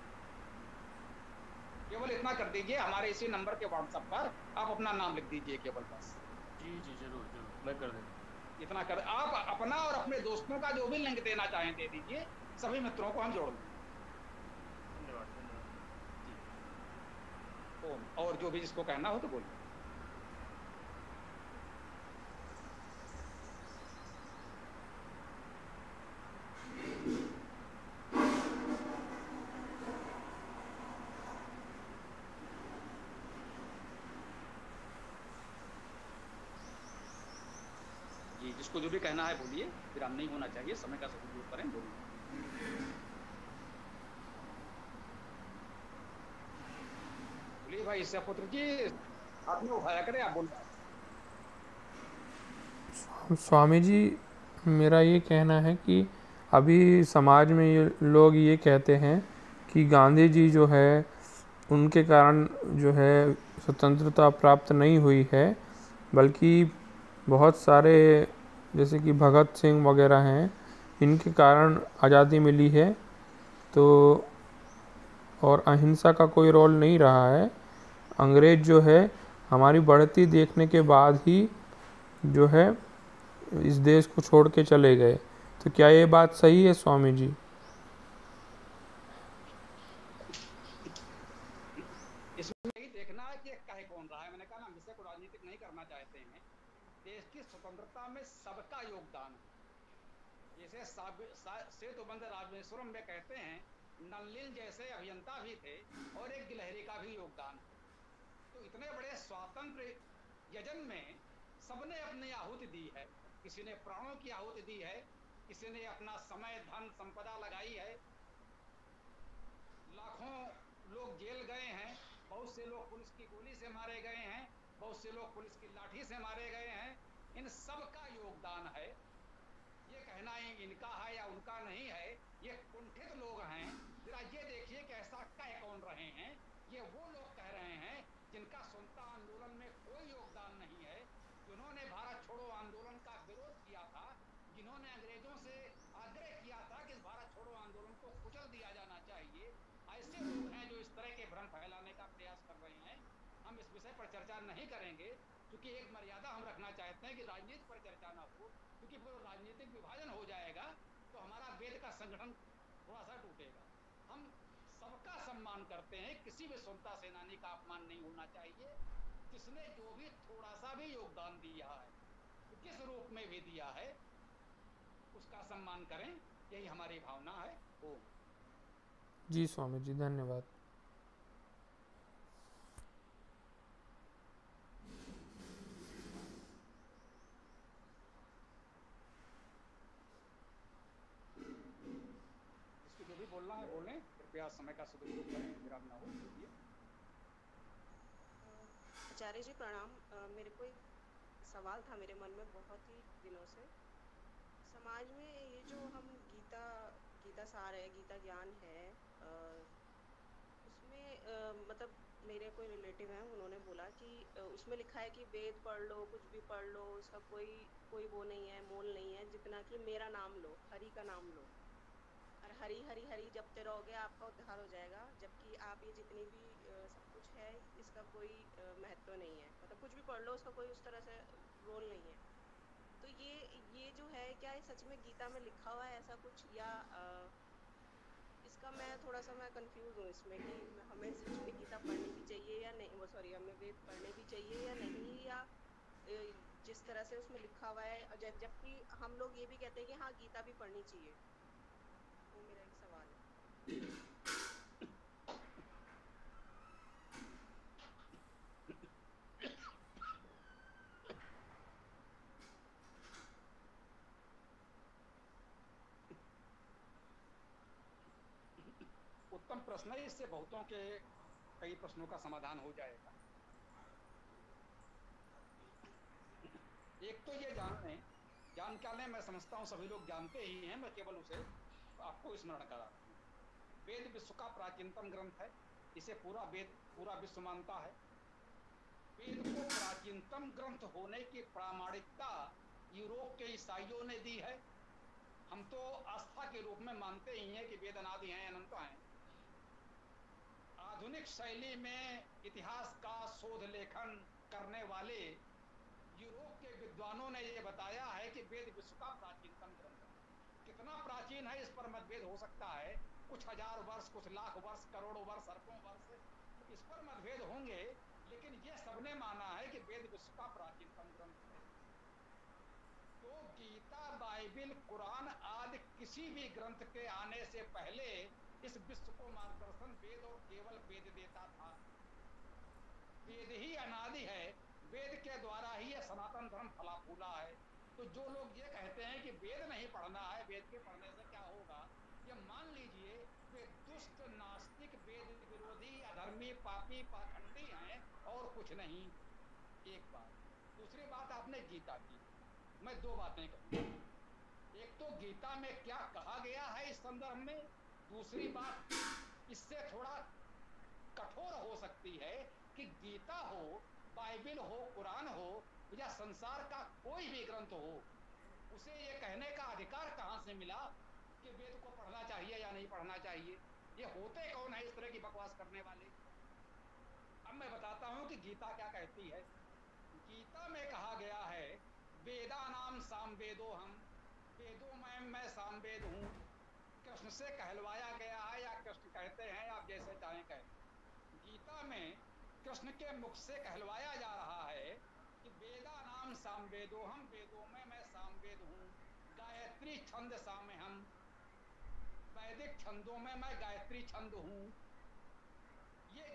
केवल इतना कर दीजिए, हमारे इसी नंबर के व्हाट्सएप पर आप अपना नाम लिख दीजिए केवल, बस। जी जी जरूर जरूर, मैं कर देता। इतना कर, आप अपना और अपने दोस्तों का जो भी लिंक देना चाहें दे दीजिए, सभी मित्रों को हम जोड़ देंगे। धन्यवाद धन्यवाद जी। और जो भी जिसको कहना हो तो बोलिए। जिसको जो भी कहना है बोलिए, विराम नहीं होना चाहिए, समय का सदुपयोग करें, बोलिए। बोलिए भाई ईश्वरपुत्र जी, आपने उठाया करें, आप बोलिए। स्वामी जी, मेरा ये कहना है कि अभी समाज में ये लोग ये कहते हैं कि गांधी जी जो है उनके कारण जो है स्वतंत्रता प्राप्त नहीं हुई है, बल्कि बहुत सारे जैसे कि भगत सिंह वगैरह हैं, इनके कारण आज़ादी मिली है। तो और अहिंसा का कोई रोल नहीं रहा है। अंग्रेज़ जो है हमारी बढ़ती देखने के बाद ही जो है इस देश को छोड़ के चले गए। तो क्या ये बात सही है स्वामी जी? इसमें यही देखना है कि कहे कौन रहा है। मैंने कहा ना, विषय को राजनीतिक नहीं करना चाहते हैं। देश की स्वतंत्रता में सबका योगदान है। जैसे सेतुबंध रामेश्वरम में कहते हैं, नलिन जैसे अभियंता भी थे और एक गिलहरी का भी योगदान है। तो इतने बड़े स्वातंत्र यजन में सबने अपनी आहुति दी है। किसी ने प्राणों की आहुति दी है, किसी ने अपना समय, धन, संपदा लगाई है। लाखों लोग जेल गए हैं, बहुत से लोग पुलिस की गोली से मारे गए हैं, बहुत से लोग पुलिस की लाठी से मारे गए हैं। इन सब का योगदान है। ये कहना इनका है या उनका नहीं है, ये कुंठित लोग हैं। जरा ये देखिए कि ऐसा कह कौन रहे हैं। ये वो लोग कह रहे हैं जिनका स्वतंत्रता आंदोलन में कोई योगदान नहीं है, जिन्होंने भारत छोड़ो आंदोलन का विरोध किया था, जिन्होंने अंग्रेजों से आग्रह किया था कि भारत छोड़ो आंदोलन को कुचल दिया जाना चाहिए। ऐसे लोग हैं जो इस तरह के भ्रम फैलाने का प्रयास कर रहे हैं। हम इस विषय पर चर्चा नहीं करेंगे, क्योंकि एक मर्यादा हम रखना चाहते हैं कि राजनीति पर चर्चा ना हो, क्योंकि वो राजनीतिक विभाजन हो जाएगा तो हमारा वेद का संगठन थोड़ा सा टूटेगा। हम सबका सम्मान करते हैं, किसी भी स्वतंत्रता सेनानी का अपमान नहीं होना चाहिए। जिसने जो भी थोड़ा सा भी योगदान दिया है, तो किस रूप में भी दिया है, उसका सम्मान करें, यही हमारी भावना है। ओम। जी स्वामी जी, धन्यवाद। कृपया समय का सदुपयोग करें, विराम ना हो। बोलिए। आचार्य जी प्रणाम। मेरे को एक सवाल था मेरे मन में बहुत ही दिनों से। समाज में ये जो हम गीता गीता सार है, गीता ज्ञान है, उसमें मतलब मेरे कोई रिलेटिव हैं, उन्होंने बोला कि उसमें लिखा है कि वेद पढ़ लो, कुछ भी पढ़ लो, उसका कोई कोई वो नहीं है, मोल नहीं है, जितना कि मेरा नाम लो, हरि का नाम लो, और हरी हरी हरी जपते रहोगे आपका उद्धार हो जाएगा। जबकि आप ये जितनी भी सब कुछ है, इसका कोई महत्व नहीं है, मतलब कुछ भी पढ़ लो उसका कोई उस तरह से रोल नहीं है। तो ये जो है, क्या ये सच में गीता में लिखा हुआ है ऐसा कुछ, या इसका मैं कंफ्यूज हूँ इसमें कि हमें सच में गीता पढ़नी भी चाहिए या नहीं, वो सॉरी, हमें वेद पढ़ने भी चाहिए या नहीं, या जिस तरह से उसमें लिखा हुआ है, और जबकि हम लोग ये भी कहते हैं कि हाँ गीता भी पढ़नी चाहिए। वो मेरा एक सवाल है। उत्तम प्रश्न है। इससे बहुतों के कई प्रश्नों का समाधान हो जाएगा। एक तो ये जान क्या लें, मैं समझता हूं सभी लोग जानते ही हैं, मैं केवल उसे आपको स्मरण करा रहा हूं। वेद विश्व का प्राचीनतम ग्रंथ है। इसे पूरा विश्व मानता है। वेद को प्राचीनतम ग्रंथ होने की प्रामाणिकता यूरोप के ईसाइयों ने दी है। हम तो आस्था के रूप में मानते ही हैं कि वेद अनादि हैं, अनंत हैं। आधुनिक शैली में इतिहास का शोध लेखन करने वाले यूरोप के विद्वानों ने यह बताया है कि वेद विश्व का प्राचीनतम ग्रंथ है। कितना प्राचीन है इस पर मतभेद हो सकता है, कुछ हजार वर्ष, कुछ लाख वर्ष, करोड़ों वर्ष, अरबों वर्ष, इस पर मतभेद होंगे, लेकिन यह सबने माना है कि वेद विश्व का प्राचीनतम ग्रंथ है। तो गीता, बाइबिल, कुरान आदि किसी भी ग्रंथ के आने से पहले इस विश्व को मार्गदर्शन वेद और केवल वेद देता था। वेद ही अनादि है। वेद के द्वारा ही यह सनातन धर्म फला फूला है। तो जो लोग ये कहते हैं कि वेद नहीं पढ़ना है, वेद के पढ़ने से क्या होगा, ये मान लीजिए वे दुष्ट, नास्तिक, वेद विरोधी, अधर्मी, पापी, पाखंडी हैं और कुछ नहीं। एक बात। दूसरी बात, आपने गीता की, मैं दो बातें कहूंगा। एक तो गीता में क्या कहा गया है इस संदर्भ में। दूसरी बात, इससे थोड़ा कठोर हो सकती है कि गीता हो, बाइबिल हो, कुरान हो, या संसार का कोई भी ग्रंथ हो, उसे ये कहने का अधिकार कहां से मिला कि वेद को पढ़ना चाहिए या नहीं पढ़ना चाहिए। ये होते कौन है इस तरह की बकवास करने वाले। अब मैं बताता हूं कि गीता क्या कहती है। गीता में कहा गया है, वेदा नाम सामवेदो हम, वेदों में मैं सामवेद हूं। कृष्ण से कहलवाया गया है, या कृष्ण कहते हैं, आप जैसे चाहें कहें। गीता में कृष्ण के मुख से कहलवाया जा रहा है कि वेदा नाम सामवेदो हम, वेदों में मैं सामवेद हूं। गायत्री छंद सामे हम, वैदिक छंदों में मैं गायत्री छंद हूं। ये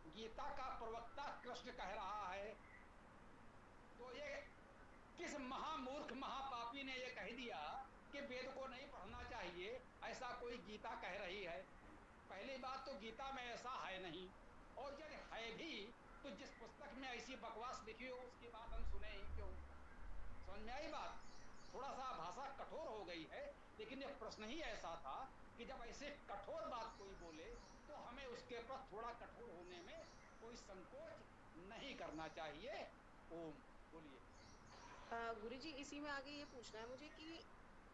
गीता का प्रवक्ता कृष्ण कह रहा है। तो ये किस महामूर्ख महापापी ने यह कह दिया कि वेद को नहीं पढ़ना चाहिए, ऐसा कोई गीता कह रही है। पहली बात तो गीता में ऐसा है नहीं, और यदि है भी तो जिस पुस्तक में ऐसी बकवास लिखी हो उसकी बात हम सुने ही क्यों। समझ में आई बात। थोड़ा सा भाषा कठोर हो गई है, लेकिन यह प्रश्न ही ऐसा था कि जब ऐसे कठोर बात कोई बोले तो हमें उसके पर थोड़ा कठोर होने में कोई संकोच नहीं करना चाहिए। ओम। बोलिए। गुरुजी, इसी में आगे ये पूछना है मुझे कि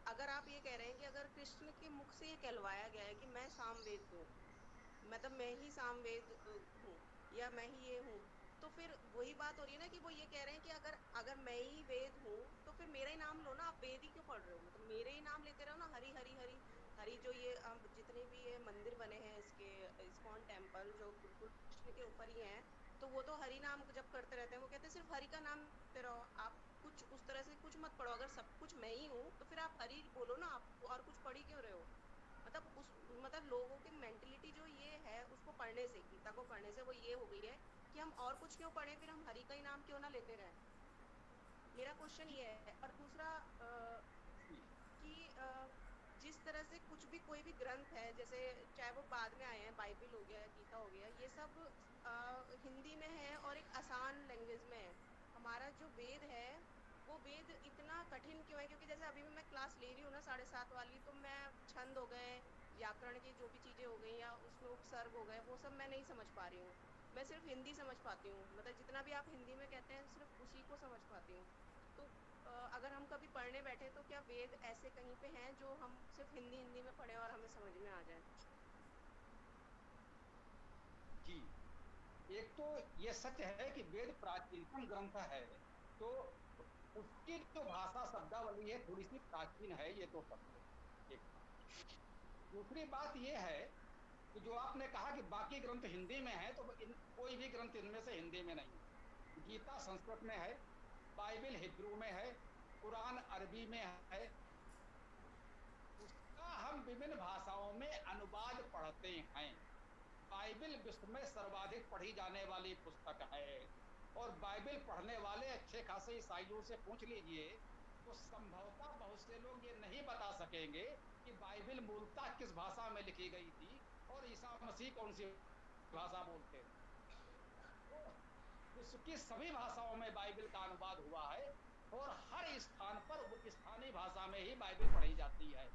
अगर आप ये कह रहे हैं कि अगर कृष्ण के मुख से ये कहलवाया गया है कि मैं सामवेद हूँ, मतलब मैं ही सामवेद हूँ, या मैं ही ये हूँ, तो फिर वही बात हो रही है ना कि वो ये कह रहे हैं कि अगर अगर मैं ही वेद हूँ तो फिर मेरा ही नाम लो ना, आप वेद ही क्यों पढ़ रहे हो, मतलब मेरे ही नाम लेते रहो ना, हरी हरी हरी हरी। जो ये अब जितने भी ये मंदिर बने हैं, इसके इस्कॉन टेम्पल जो बिल्कुल कृष्ण के ऊपर ही हैं, तो वो तो हरि नाम जब करते रहते हैं, वो कहते हैं सिर्फ हरि का नाम लेते रहो, आप कुछ उस तरह से कुछ मत पढ़ो। अगर सब कुछ मैं ही हूँ तो फिर आप हरि बोलो ना, आप और कुछ पढ़ ही क्यों रहे हो। मतलब लोगों की मेंटेलिटी जो ये है, उसको पढ़ने से, गीता को पढ़ने से वो ये हो गई है कि हम और कुछ क्यों पढ़ें, फिर हम हरि का ही नाम क्यों ना लेते रहें। मेरा क्वेश्चन ये है। और दूसरा कि जिस तरह जैसे कुछ भी कोई भी ग्रंथ है, जैसे चाहे वो बाद में आए हैं, बाइबल हो गया, गीता हो गया, ये सब हिंदी में है और एक आसान लैंग्वेज में है। हमारा जो वेद है वो वेद इतना कठिन क्यों है? क्योंकि जैसे अभी भी मैं क्लास ले रही हूँ ना 7:30 वाली, तो मैं छंद हो गए, व्याकरण की जो भी चीजें हो गई या उसमें उपसर्ग हो गए, वो सब मैं नहीं समझ पा रही हूँ। मैं सिर्फ हिंदी समझ पाती हूँ, मतलब जितना भी आप हिंदी में कहते हैं सिर्फ उसी को समझ पाती हूँ। तो अगर हम कभी पढ़ने बैठे तो क्या वेद ऐसे कहीं पे हैं जो हम सिर्फ हिंदी हिंदी में पढ़े और हमें समझ में आ जाए? जी, एक तो ये सच है कि वेद प्राचीनतम ग्रंथ है, तो उसकी जो भाषा शब्दावली है थोड़ी सी प्राचीन है, ये तो सत्य है। एक बात। दूसरी बात ये है कि जो आपने कहा कि बाकी ग्रंथ हिंदी में है, तो कोई भी ग्रंथ इनमें से हिंदी में नहीं है। गीता संस्कृत में है, बाइबल हिब्रू में है, कुरान अरबी में है। उसका हम विभिन्न भाषाओं में अनुवाद पढ़ते हैं। बाइबल विश्व में सर्वाधिक पढ़ी जाने वाली पुस्तक है, और बाइबल पढ़ने वाले अच्छे खासे ईसाइयों से पूछ लीजिए तो संभवतः बहुत से लोग ये नहीं बता सकेंगे कि बाइबल मूलतः किस भाषा में लिखी गई थी और ईसा मसीह कौन सी भाषा बोलते थे। तो विश्व की सभी भाषाओं में बाइबल का अनुवाद हुआ है, और हर स्थान पर स्थानीय भाषा में ही बाइबल पढ़ी जाती है।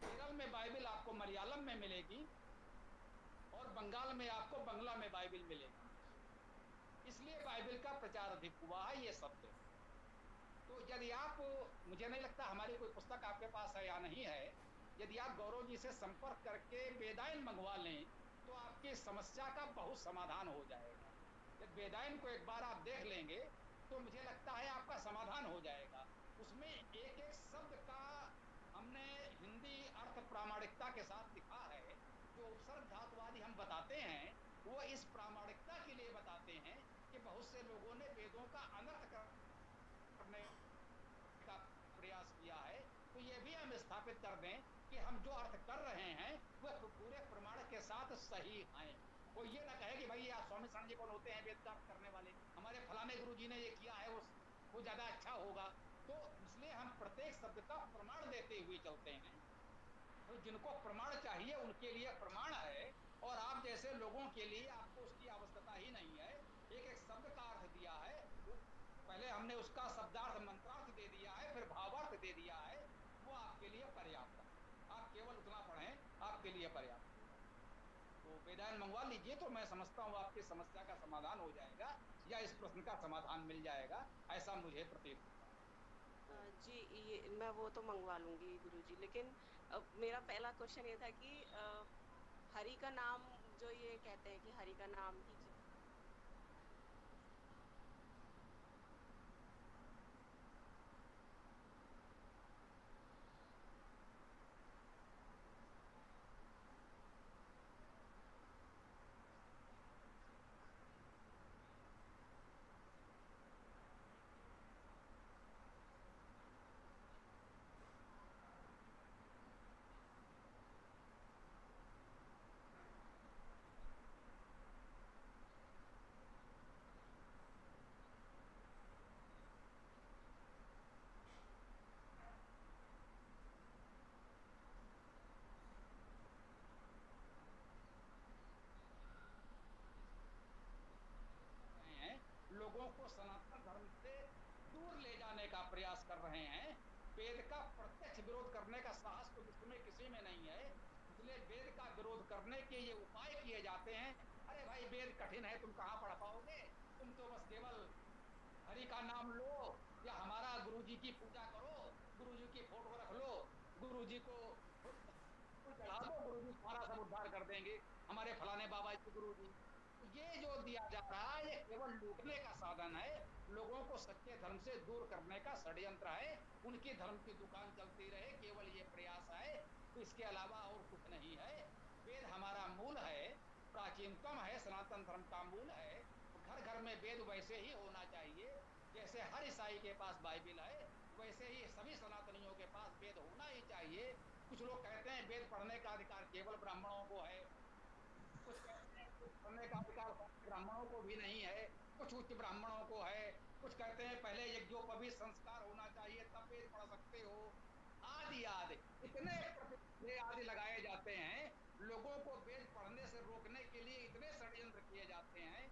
केरल में बाइबल आपको मलयालम में मिलेगी, और बंगाल में आपको बंगला में बाइबल मिलेगी। इसलिए बाइबल का प्रचार अधिक हुआ है, ये सत्य है। तो यदि आप, मुझे नहीं लगता हमारी कोई पुस्तक आपके पास है या नहीं है, यदि आप गौरव जी से संपर्क करके वेदायन मंगवा लें तो आपकी समस्या का बहुत समाधान हो जाएगा। यदि वेदायन को एक बार आप देख लेंगे तो मुझे लगता है आपका समाधान हो जाएगा। उसमें एक एक शब्द का हमने हिंदी अर्थ प्रामाणिकता के साथ लिखा है। जो उपसर्ग धातु आदि हम बताते हैं वो इस प्रामाणिकता के लिए बताते हैं कि बहुत से लोगों ने वेदों का अनर्थ करने का प्रयास किया है। तो ये भी हम स्थापित कर दें कि हम जो अर्थ कर रहे हैं वह पूरे प्रमाण के साथ सही हैं। कोई ये ना कहे कि भाई आप स्वामी शरण जी कौन होते हैं वेद का अर्थ करने वाले, हमारे फलाने गुरु जी ने ये किया है, वो ज्यादा अच्छा होगा। तो इसलिए हम प्रत्येक शब्द का प्रमाण देते हुए चलते हैं। तो जिनको प्रमाण चाहिए उनके लिए प्रमाण है, और आप जैसे लोगों के लिए आपको उसकी आवश्यकता ही नहीं है। एक एक शब्द का अर्थ दिया है, वो पहले हमने उसका शब्दार्थ मंत्रार्थ दे दिया है, फिर भावार्थ दे दिया है, वो आपके लिए पर्याप्त है। आप केवल उतना पढ़ें, आपके लिए पर्याप्त होगा। तो वेदायन मंगवा लीजिए, तो मैं समझता हूँ आपकी समस्या का समाधान हो जाएगा, या इस प्रश्न का समाधान मिल जाएगा, ऐसा मुझे प्रतीत होता है। जी, ये मैं वो तो मंगवा लूंगी गुरुजी, लेकिन मेरा पहला क्वेश्चन ये था कि हरि का नाम, जो ये कहते हैं कि हरि का नाम ही हैं, लोगों को सनातन धर्म से दूर ले जाने का प्रयास कर रहे हैं। वेद का प्रत्यक्ष विरोध करने का साहस तो विश्व में किसी में नहीं है, इसलिए वेद का विरोध करने के ये उपाय किए जाते हैं। अरे भाई वेद कठिन है, तुम कहाँ पढ़ पाओगे, तुम तो बस केवल हरि का नाम लो, या हमारा गुरु जी की पूजा करो, गुरु जी की फोटो रख लो, गुरु जी को चढ़ा दो, गुरु जी तुम्हारा सब उद्धार कर देंगे, हमारे फलाने बाबा जी गुरु जी। ये जो दिया जा रहा है ये केवल लूटने का साधन है, लोगों को सच्चे धर्म से दूर करने का षड्यंत्र है। उनकी धर्म की दुकान चलती रहे, केवल ये प्रयास है, तो इसके अलावा और कुछ नहीं है। वेद हमारा मूल है, प्राचीनतम है, सनातन धर्म का मूल है। घर घर में वेद वैसे ही होना चाहिए, जैसे हर ईसाई के पास बाइबल है वैसे ही सभी सनातनियों के पास वेद होना ही चाहिए। कुछ लोग कहते हैं वेद पढ़ने का अधिकार केवल ब्राह्मणों को है, कुछ कहते हैं वेद पढ़ने का अधिकार ब्राह्मणों को भी नहीं है, कुछ उच्च ब्राह्मणों को है, कुछ कहते हैं पहले यज्ञोपवीत संस्कार होना चाहिए तब वेद पढ़ सकते हो, आदि आदि इतने ये आदि लगाए जाते हैं, लोगों को वेद पढ़ने से रोकने के लिए इतने षड्यंत्र किए जाते हैं।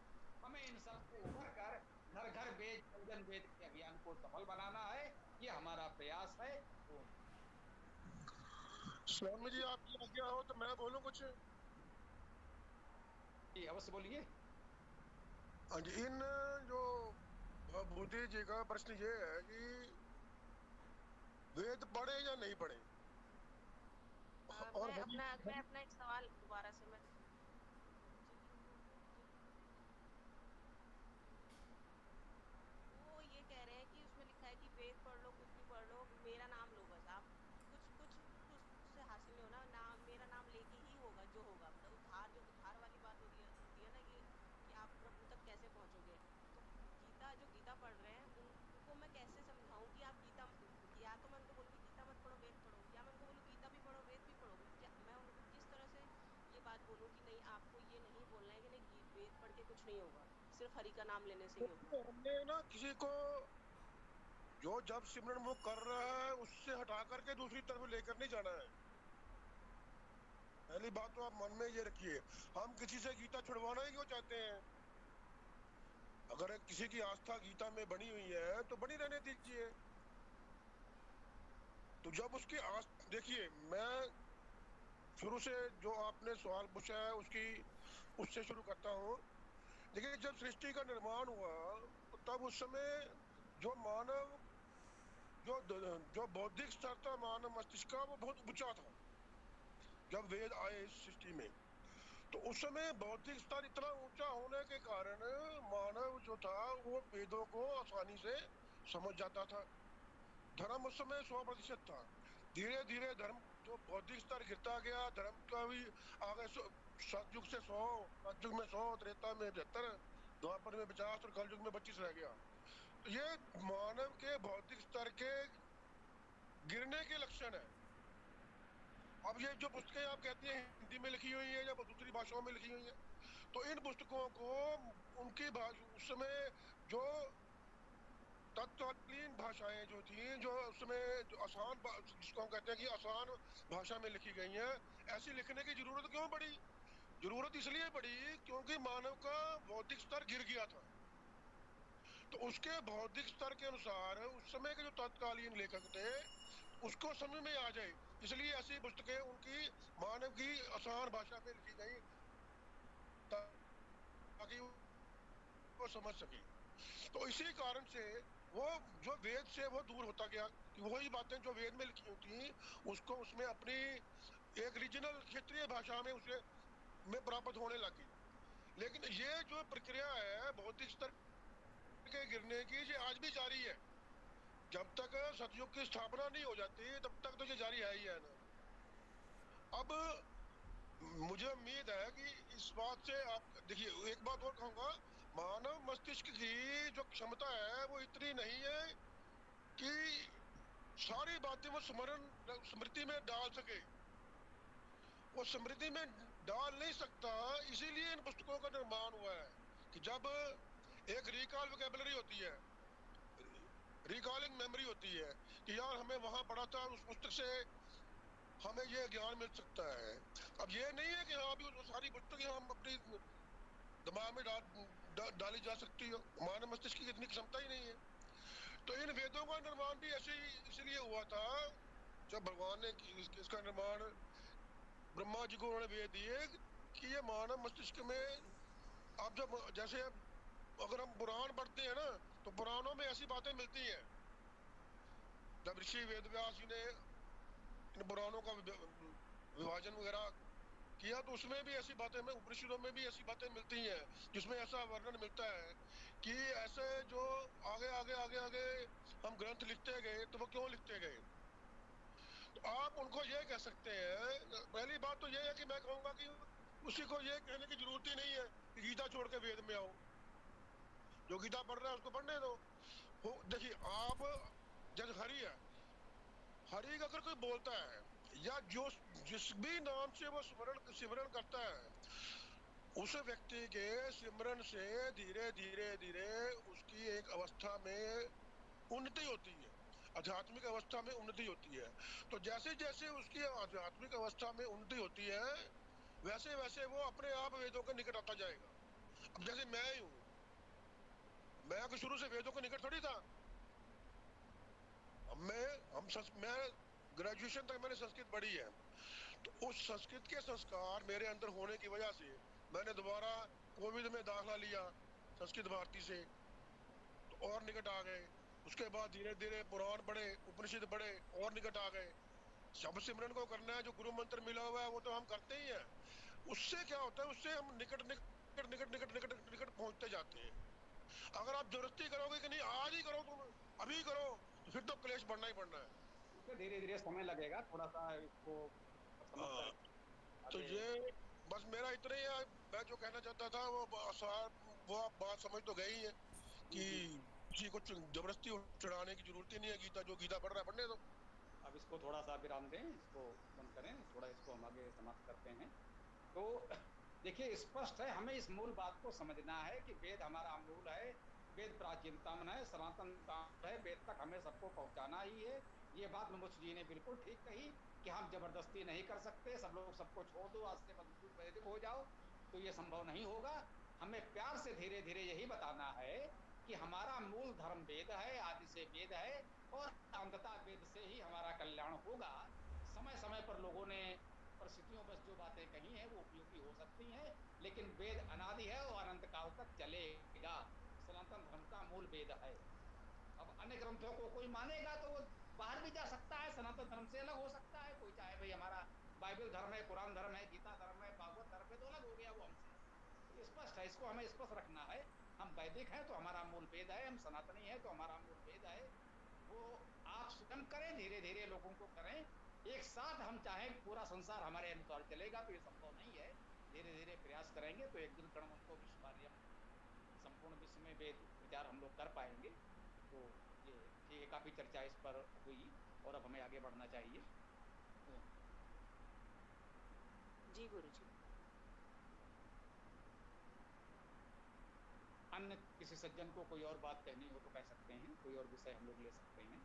हमें इन सब से उबर कर घर घर वेद जन वेद के अभियान को सफल बनाना है, ये हमारा प्रयास है। तो स्वामी जी आपकी आज्ञा हो तो मैं बोलूं कुछ? जी अवश्य बोलिए। हाँ जी, इन जो भूति जी का प्रश्न ये है कि वेद पढ़े या नहीं पढ़े, और मैं अपना एक सवाल दोबारा से मैं वो ये कह रहे हैं कि उसमें लिखा है कि वेद पढ़ लो, कुछ भी पढ़ लो, मेरा नाम लो, बस आप कुछ कुछ कुछ से हासिल नहीं होना, नाम मेरा नाम लेके ही होगा जो होगा। मतलब उद्धार वाली बात होती है ना कि आप प्रभु तक कैसे पहुंचोगे। तो गीता जो गीता पढ़ रहे हैं उनको मैं कैसे समझाऊं कि आप गीता, या तो मैं उनको बोलूँ गीता मत पढ़ो वेद पढ़ो, या मैं उनको बोलूँ गीता भी पढ़ो वेद भी पढ़ो। क्या मैं उनको किस तरह से ये बात बोलूँ कि नहीं आपको ये नहीं बोलना है कि नहीं वेद पढ़ के कुछ नहीं होगा, सिर्फ हरि का नाम लेने से ही होगा। हमने ना किसी को जो जब सिमरन वो कर रहा है उससे हटा करके दूसरी तरफ लेकर नहीं जाना है। पहली बात तो आप मन में ये रखिए, हम किसी से गीता छुड़वाना ही क्यों चाहते हैं? अगर किसी की आस्था गीता में बनी हुई है तो बनी रहने दीजिए। तो जब उसकी देखिए, मैं शुरू से जो आपने सवाल पूछा है उससे शुरू करता हूँ। देखिए, जब सृष्टि का निर्माण हुआ तो तब उस समय जो मानव जो जो बौद्धिक स्तर था मानव मस्तिष्क का, वो बहुत ऊंचा था। जब वेद आए इस सृष्टि में तो उस समय बौद्धिक स्तर इतना ऊंचा होने के कारण मानव जो था वो वेदों को आसानी से समझ जाता था। धर्म उस समय 100% था। धीरे धीरे धर्म जो बौद्धिक स्तर गिरता गया, धर्म का भी आगे सतयुग से 100, सतयुग में 100, त्रेता में 75, द्वापर में 50 और कलयुग में 25 रह गया। तो ये मानव के बौद्धिक स्तर के गिरने के लक्षण है। अब ये जो पुस्तकें आप कहती हैं हिंदी में लिखी हुई है या दूसरी भाषाओं में लिखी हुई है, तो इन पुस्तकों को उनकी उस समय जो तत्कालीन भाषाएं जो थी, जो उसमें जो जिसको हम कहते हैं कि आसान भाषा में लिखी गई हैं, ऐसी लिखने की जरूरत क्यों पड़ी? जरूरत इसलिए पड़ी क्योंकि मानव का बौद्धिक स्तर गिर गया था। तो उसके बौद्धिक स्तर के अनुसार उस समय के जो तत्कालीन लेखक थे उसको समझ में आ जाए, इसलिए ऐसी पुस्तकें उनकी मानव की आसान भाषा में लिखी गई ताकि वो समझ सके। तो इसी कारण से वो जो वेद से वो दूर होता गया कि वही बातें जो वेद में लिखी थी उसको उसमें अपनी एक रीजनल क्षेत्रीय भाषा में उसे में प्राप्त होने लगी। लेकिन ये जो प्रक्रिया है बौद्धिक स्तर के गिरने की, ये आज भी जारी है। जब तक सतयुग की स्थापना नहीं हो जाती तब तक तो ये जारी है ही है ना। अब मुझे उम्मीद है कि इस बात से आप देखिए, एक बात और कहूंगा, मानव मस्तिष्क की जो क्षमता है वो इतनी नहीं है कि सारी बातें वो स्मृति में डाल सके। वो स्मृति में डाल नहीं सकता, इसीलिए इन पुस्तकों का निर्माण हुआ है कि जब एक रिकॉल वोकैबुलरी होती है, रिकॉलिंग मेमोरी होती है कि यार हमें वहां पढ़ा था, उस पुस्तक से हमें ये ज्ञान मिल सकता है। अब ये नहीं है कि हाँ अभी वो सारी पुस्तकें हम अपनी दिमाग में डाली जा सकती हो, मानव मस्तिष्क की इतनी क्षमता ही नहीं है। तो इन वेदों का निर्माण भी ऐसे ही इसलिए हुआ था, जब भगवान ने इसका निर्माण ब्रह्मा जी को उन्होंने वेद दिए कि ये मानव मस्तिष्क में, आप जब जैसे अगर हम पुराण पढ़ते हैं ना तो पुराणों में ऐसी बातें मिलती हैं। जब ऋषि वेद व्यास जी ने इन पुराणों का विभाजन वगैरह किया तो उसमें भी ऐसी बातें, में उपनिषदों में भी ऐसी बातें मिलती हैं जिसमें ऐसा वर्णन मिलता है कि ऐसे जो आगे आगे आगे आगे हम ग्रंथ लिखते गए तो वो क्यों लिखते गए। तो आप उनको ये कह सकते हैं, पहली बात तो ये है कि मैं कहूंगा कि उसी को ये कहने की जरूरत ही नहीं है कि गीता छोड़ के वेद में आओ। जो गीता पढ़ रहा है उसको पढ़ने दो। देखिए आप, जैसे हरि है, हरि अगर कोई बोलता है या जो जिस भी नाम से वो सिमरन करता है, उस व्यक्ति के सिमरन से धीरे धीरे धीरे उसकी एक अवस्था में उन्नति होती है। आध्यात्मिक अवस्था में उन्नति होती है। तो जैसे जैसे उसकी आध्यात्मिक अवस्था में उन्नति होती है, वैसे वैसे वो अपने आप वेदों के निकट आता जाएगा। अब जैसे मैं ही हूँ, मैं तो शुरू से वेदों के निकट थोड़ी था। अब मैं ग्रेजुएशन तक मैंने संस्कृत पढ़ी है, तो उस संस्कृत के संस्कार मेरे अंदर होने की वजह से मैंने दोबारा कोविड में दाखला लिया संस्कृत भारती से, तो और निकट आ गए। उसके बाद धीरे धीरे पुराण पढ़े, उपनिषद पढ़े, और निकट आ गए। शब्द सिमरन को करना है, जो गुरु मंत्र मिला हुआ है वो तो हम करते ही हैं। उससे क्या होता है, उससे हम निकट निकट निकट निकट निकट निकट पहुंचते जाते हैं। अगर आप जबरदस्ती करोगे कि नहीं आज ही करो, तुम अभी करो, तो फिर तो क्लेश बढ़ना ही बढ़ना है। उसमें धीरे धीरे समय लगेगा, थोड़ा सा इसको समझ कर तो आगे। ये बस मेरा इतना ही है। मैं जो कहना चाहता था वो आप बात समझ तो गई है जी कि जी। किसी को जबरदस्ती चढ़ाने की जरूरत ही नहीं है। गीता जो गीता पढ़ रहा है पढ़ने दो। अब इसको थोड़ा सा विराम दें, इसको बंद करें, थोड़ा इसको हम आगे समाप्त करते हैं। तो देखिए, स्पष्ट है, हमें इस मूल बात को समझना है कि वेद हमारा मूल है, वेद प्राचीनतम है, सनातन काल है, वेद तक हमें सबको पहुंचाना ही है। ये बात मुमुक्ष जी ने बिल्कुल ठीक कही कि हम जबरदस्ती नहीं कर सकते, सब लोग सबको छोड़ दो, आज से बिल्कुल वैदिक हो जाओ, तो ये संभव नहीं होगा। हमें प्यार से धीरे धीरे यही बताना है कि हमारा मूल धर्म वेद है, आदि से वेद है, और अंततः वेद से ही हमारा कल्याण होगा। समय समय पर लोगों ने परिस्थितियों बस जो बातें कही हैं वो उपयोगी हो सकती हैं, लेकिन वेद अनादि है और अनंत काल तक चलेगा। सनातन धर्म का मूल वेद है। अब अन्य ग्रंथों को कोई मानेगा तो वो बाहर भी जा सकता है, सनातन धर्म से अलग हो सकता है। कोई चाहे भाई हमारा बाइबल धर्म है, कुरान धर्म है, गीता धर्म है, भागवत धर्म है, तो अलग हो गया वो हमसे। तो ये स्पष्ट है, इसको हमें स्पष्ट रखना है। हम वैदिक हैं तो हमारा मूल वेद है, हम सनातनी हैं तो हमारा मूल वेद है। वो आप स्वयं करें, धीरे धीरे लोगों को करें। एक साथ हम चाहें पूरा संसार हमारे अनुसार चलेगा तो ये संभव नहीं है। धीरे धीरे प्रयास करेंगे तो एक दिन कर्मंतो विश्वकार्यम, संपूर्ण विश्व में वेद प्रचार हम लोग कर पाएंगे। तो ये ठीक है, काफी चर्चा इस पर हुई और अब हमें आगे बढ़ना चाहिए। जी गुरुजी। अन्य किसी सज्जन को कोई और बात कहनी हो तो कह सकते हैं, कोई और विषय हम लोग ले सकते हैं।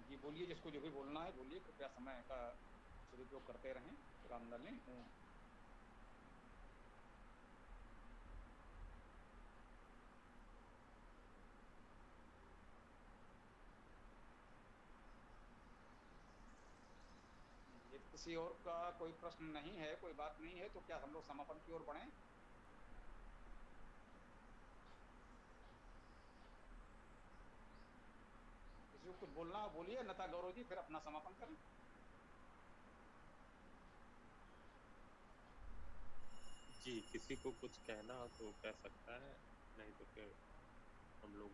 जी बोलिए, जिसको जो भी बोलना है बोलिए, कृपया समय का सदुपयोग करते रहें, विराम न लें। यदि किसी और का कोई प्रश्न नहीं है, कोई बात नहीं है, तो क्या हम लोग समापन की ओर बढ़ें? किसी को कुछ बोलना हो बोलिए, अन्यथा गौरव जी फिर अपना समापन करें। जी, किसी को कुछ कहना हो तो कह सकता है, नहीं तो फिर हम लोग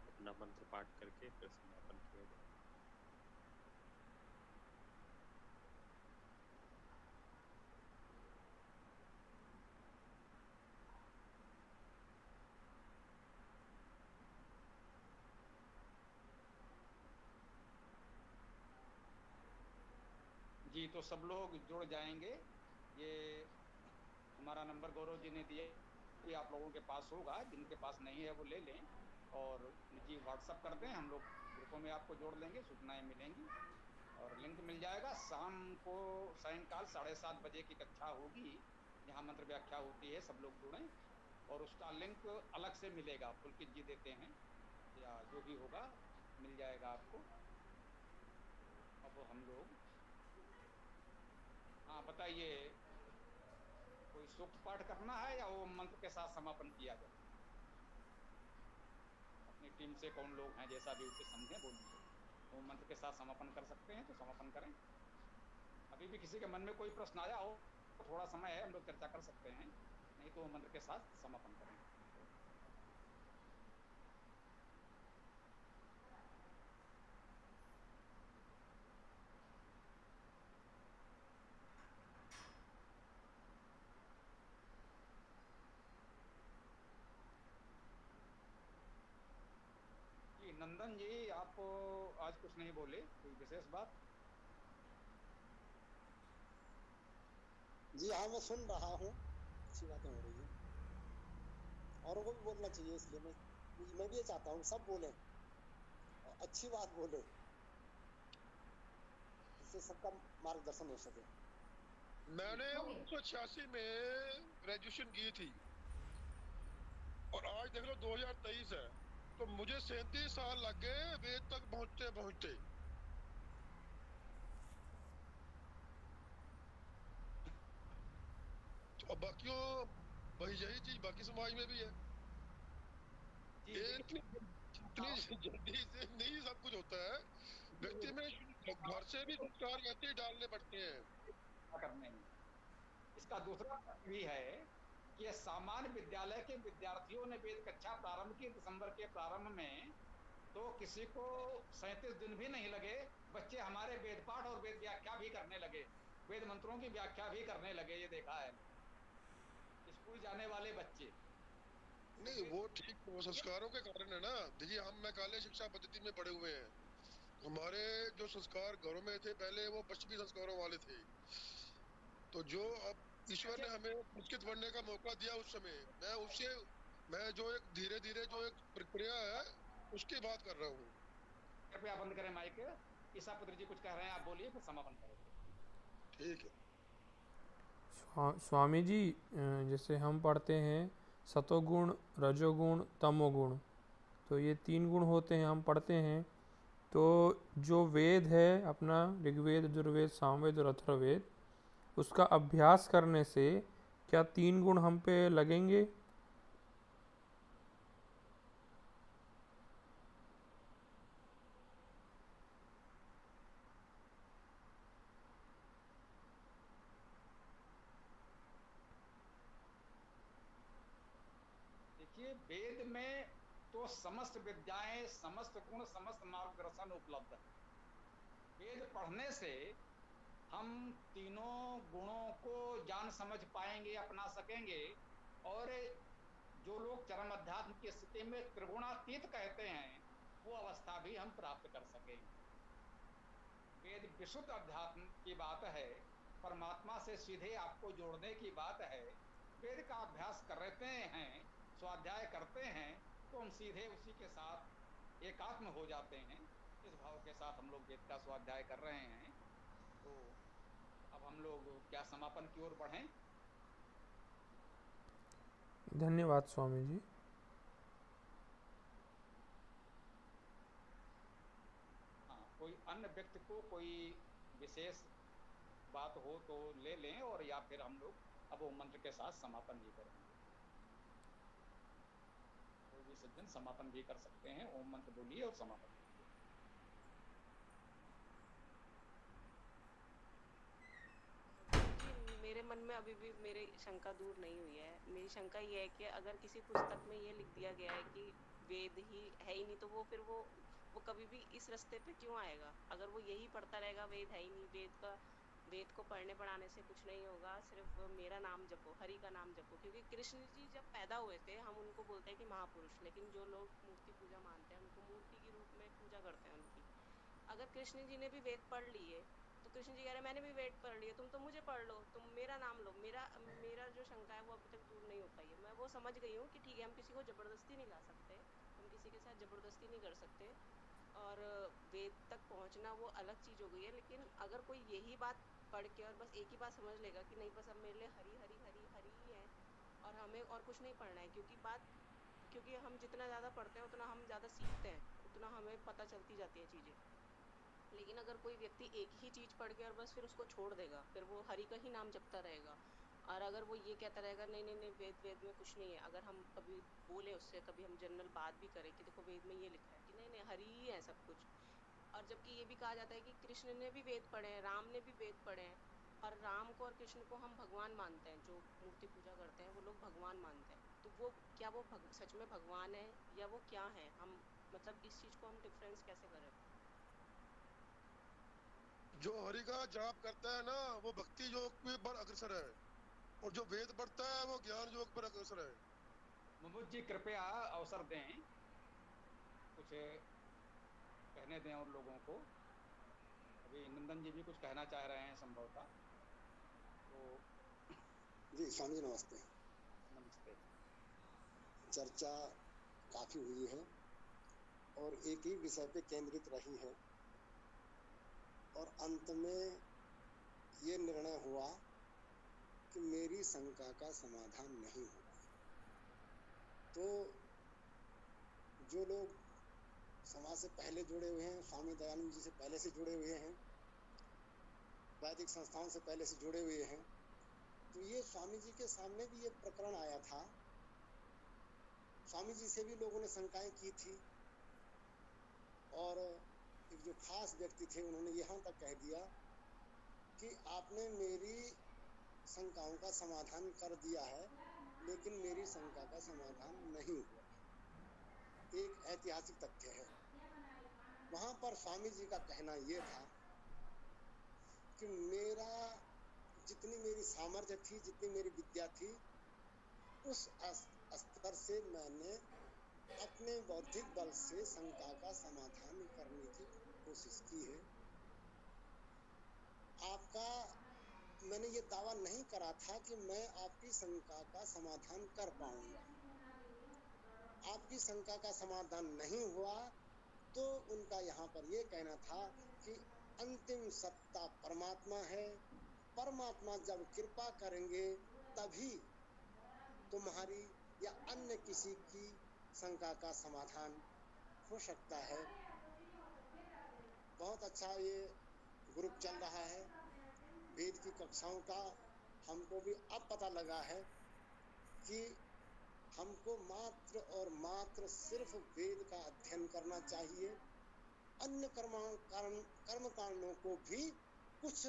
अपना मंत्र पाठ करके फिर समापन की ओर बढ़ें। जी, तो सब लोग जुड़ जाएंगे। ये हमारा नंबर गौरव जी ने दिया कि आप लोगों के पास होगा, जिनके पास नहीं है वो ले लें और निजी व्हाट्सअप कर दें, हम लोग ग्रुपों में आपको जोड़ लेंगे, सूचनाएं मिलेंगी और लिंक मिल जाएगा। शाम को सायंकाल 7:30 बजे की कक्षा होगी, जहाँ मंत्र व्याख्या होती है, सब लोग जुड़ें। और उसका लिंक अलग से मिलेगा, पुलकित जी देते हैं या जो भी होगा मिल जाएगा आपको। तो अब हम लोग, हाँ बताइए, कोई सूक्त पाठ करना है या वो मंत्र के साथ समापन किया जाए? अपनी टीम से कौन लोग हैं, जैसा भी उचित समझे बोलिए। तो मंत्र के साथ समापन कर सकते हैं तो समापन करें। अभी भी किसी के मन में कोई प्रश्न आया हो, थोड़ा समय है, हम लोग चर्चा कर सकते हैं, नहीं तो मंत्र के साथ समापन करें। जी नंदन जी, आप आज कुछ नहीं बोले, कोई विशेष बात? जी हाँ, मैं सुन रहा हूँ, अच्छी बातें हो रही हैं। औरों को भी बोलना चाहिए, इसलिए मैं भी ये चाहता हूँ सब बोलें और अच्छी बात बोलें, जिससे सबका मार्गदर्शन हो सके। मैंने 1986 में ग्रेजुएशन की थी और आज देख लो 2023 है, तो मुझे 37 साल लग गए वेद तक पहुंचते पहुंचते। तो अब बाकियों वही यही चीज बाकी समाज में भी है। जी ये देखिए, इतनी जल्दी से नहीं सब कुछ होता है। व्यक्ति में घर से भी संस्कार वैसे ही डालने पड़ते हैं। करने में इसका दूसरा पक्ष भी है कि ये सामान्य विद्यालय के विद्यार्थियों ने वेद कक्षा प्रारंभ की दिसंबर के प्रारंभ में, तो किसी को 37 दिन भी नहीं लगे, बच्चे हमारे वेद पाठ और वेद व्याख्या भी करने लगे, वेद मंत्रों की व्याख्या भी करने लगे। ये देखा है स्कूल जाने वाले बच्चे। तो नहीं वो ठीक, वो संस्कारों के कारण है ना। देखिए हम मैकाले शिक्षा पद्धति में पढ़े हुए हैं, हमारे जो संस्कार घरों में थे पहले वो पश्चिमी संस्कारों वाले थे। तो जो अब ईश्वर ने हमें संस्कृत पढ़ने का मौका दिया उस समय, मैं जो एक धीरे धीरे जो एक प्रक्रिया है उसकी बात कर रहा हूँ। कृपया बंद करें माइक। ईसा पुत्र जी कुछ कह रहे हैं, आप बोलिए फिर समापन करेंगे। ठीक है। स्वामी जी, जैसे हम पढ़ते हैं सतोगुण, रजोगुण, तमोगुण, तो ये 3 गुण होते हैं, हम पढ़ते हैं। तो जो वेद है अपना ऋग्वेद, यजुर्वेद, सामवेद और अथर्ववेद, उसका अभ्यास करने से क्या 3 गुण हम पे लगेंगे? देखिए वेद में तो समस्त विद्याएं, समस्त गुण, समस्त मार्गदर्शन उपलब्ध है। वेद पढ़ने से हम तीनों गुणों को जान समझ पाएंगे, अपना सकेंगे, और जो लोग चरम अध्यात्म की स्थिति में त्रिगुणातीत कहते हैं वो अवस्था भी हम प्राप्त कर सकेंगे। वेद विशुद्ध अध्यात्म की बात है, परमात्मा से सीधे आपको जोड़ने की बात है। वेद का अभ्यास करते हैं, स्वाध्याय करते हैं, तो हम सीधे उसी के साथ एकात्म हो जाते हैं। इस भाव के साथ हम लोग वेद का स्वाध्याय कर रहे हैं। तो अब हम लोग क्या समापन की ओर बढ़ें? धन्यवाद स्वामी जी। हाँ, कोई अन्य व्यक्ति को कोई विशेष बात हो तो ले लें, और या फिर हम लोग अब वो मंत्र के साथ समापन ही करेंगे। कोई भी सज्जन समापन भी कर सकते हैं, ओम मंत्र बोलिए और समापन कीजिए। जी मेरे मन में अभी भी मेरी शंका दूर नहीं हुई है। मेरी शंका ये है कि अगर किसी पुस्तक में ये लिख दिया गया है कि वेद ही है ही नहीं, तो वो फिर वो कभी भी इस रास्ते पे क्यों आएगा? अगर वो यही पढ़ता रहेगा वेद है ही नहीं, वेद को पढ़ने पढ़ाने से कुछ नहीं होगा, सिर्फ मेरा नाम जपो, हरि का नाम जपो। क्योंकि कृष्ण जी जब पैदा हुए थे हम उनको बोलते हैं कि महापुरुष, लेकिन जो लोग मूर्ति पूजा मानते हैं उनको मूर्ति के रूप में पूजा करते हैं उनकी। अगर कृष्ण जी ने भी वेद पढ़ लिए तो कृष्ण जी कह रहे मैंने भी वेद पढ़ लिए, तुम तो मुझे पढ़ लो, तुम मेरा नाम लो। मेरा जो शंका है वो अभी तक दूर नहीं हो पाई है। मैं वो समझ गई हूँ कि ठीक है, हम किसी को जबरदस्ती नहीं ला सकते, हम किसी के साथ जबरदस्ती नहीं कर सकते, और वेद तक पहुँचना वो अलग चीज़ हो गई है। लेकिन अगर कोई यही बात पढ़ के और बस एक ही बात समझ लेगा कि नहीं, बस अब मेरे लिए हरी हरी हरी हरी ही है और हमें और कुछ नहीं पढ़ना है, क्योंकि हम जितना ज़्यादा पढ़ते हैं उतना हम ज़्यादा सीखते हैं, उतना हमें पता चलती जाती है चीज़ें। लेकिन अगर कोई व्यक्ति एक ही चीज पढ़ के और बस फिर उसको छोड़ देगा, फिर वो हरि का ही नाम जपता रहेगा, और अगर वो ये कहता रहेगा नहीं नहीं नहीं वेद वेद में कुछ नहीं है, अगर हम कभी बोले उससे, कभी हम जनरल बात भी करें कि देखो वेद में ये लिखा है कि नहीं नहीं हरि ही है सब कुछ, और जबकि ये भी कहा जाता है कि कृष्ण ने भी वेद पढ़े हैं, राम ने भी वेद पढ़े हैं, और राम को और कृष्ण को हम भगवान मानते हैं। जो मूर्ति पूजा करते हैं वो लोग भगवान मानते हैं, तो वो क्या वो सच में भगवान है या वो क्या है? हम मतलब इस चीज को हम डिफरेंस कैसे करें? जो हरि का जाप करता है ना वो भक्ति योग पे पर अग्रसर है, और जो वेद पढ़ता है वो ज्ञान योग पर अग्रसर है। मुमुद जी कृपया अवसर दें, कुछ कहने दें और लोगों को। अभी नंदन जी भी कुछ कहना चाह रहे हैं संभवतः, तो जी स्वामी जी नमस्ते। नमस्ते। चर्चा काफी हुई है और एक ही विषय पे केंद्रित रही है और अंत में ये निर्णय हुआ कि मेरी शंका का समाधान नहीं होगा। तो जो लोग समाज से पहले जुड़े हुए हैं, स्वामी दयानंद जी से पहले से जुड़े हुए हैं, वैदिक संस्थाओं से पहले से जुड़े हुए हैं, तो ये स्वामी जी के सामने भी ये प्रकरण आया था। स्वामी जी से भी लोगों ने शंकाएं की थी और एक जो खास व्यक्ति थे उन्होंने यहाँ तक कह दिया कि आपने मेरी शंकाओं का समाधान कर दिया है, लेकिन मेरी शंका का समाधान नहीं हुआ। एक ऐतिहासिक तथ्य है। वहां पर स्वामी जी का कहना यह था कि मेरा जितनी मेरी सामर्थ्य थी, जितनी मेरी विद्या थी, उस स्तर से मैंने अपने बौद्धिक बल से शंका का समाधान करने की कोशिश की है। आपका मैंने ये दावा नहीं करा था कि मैं आपकी शंका का समाधान कर पाऊंगा। आपकी शंका का समाधान नहीं हुआ तो उनका यहाँ पर ये कहना था कि अंतिम सत्ता परमात्मा है। परमात्मा जब कृपा करेंगे तभी तुम्हारी या अन्य किसी की शंका का समाधान हो सकता है। बहुत अच्छा ये ग्रुप चल रहा है वेद की कक्षाओं का। हमको भी अब पता लगा है कि हमको मात्र और मात्र सिर्फ वेद का अध्ययन करना चाहिए। अन्य कर्म कांडों को भी कुछ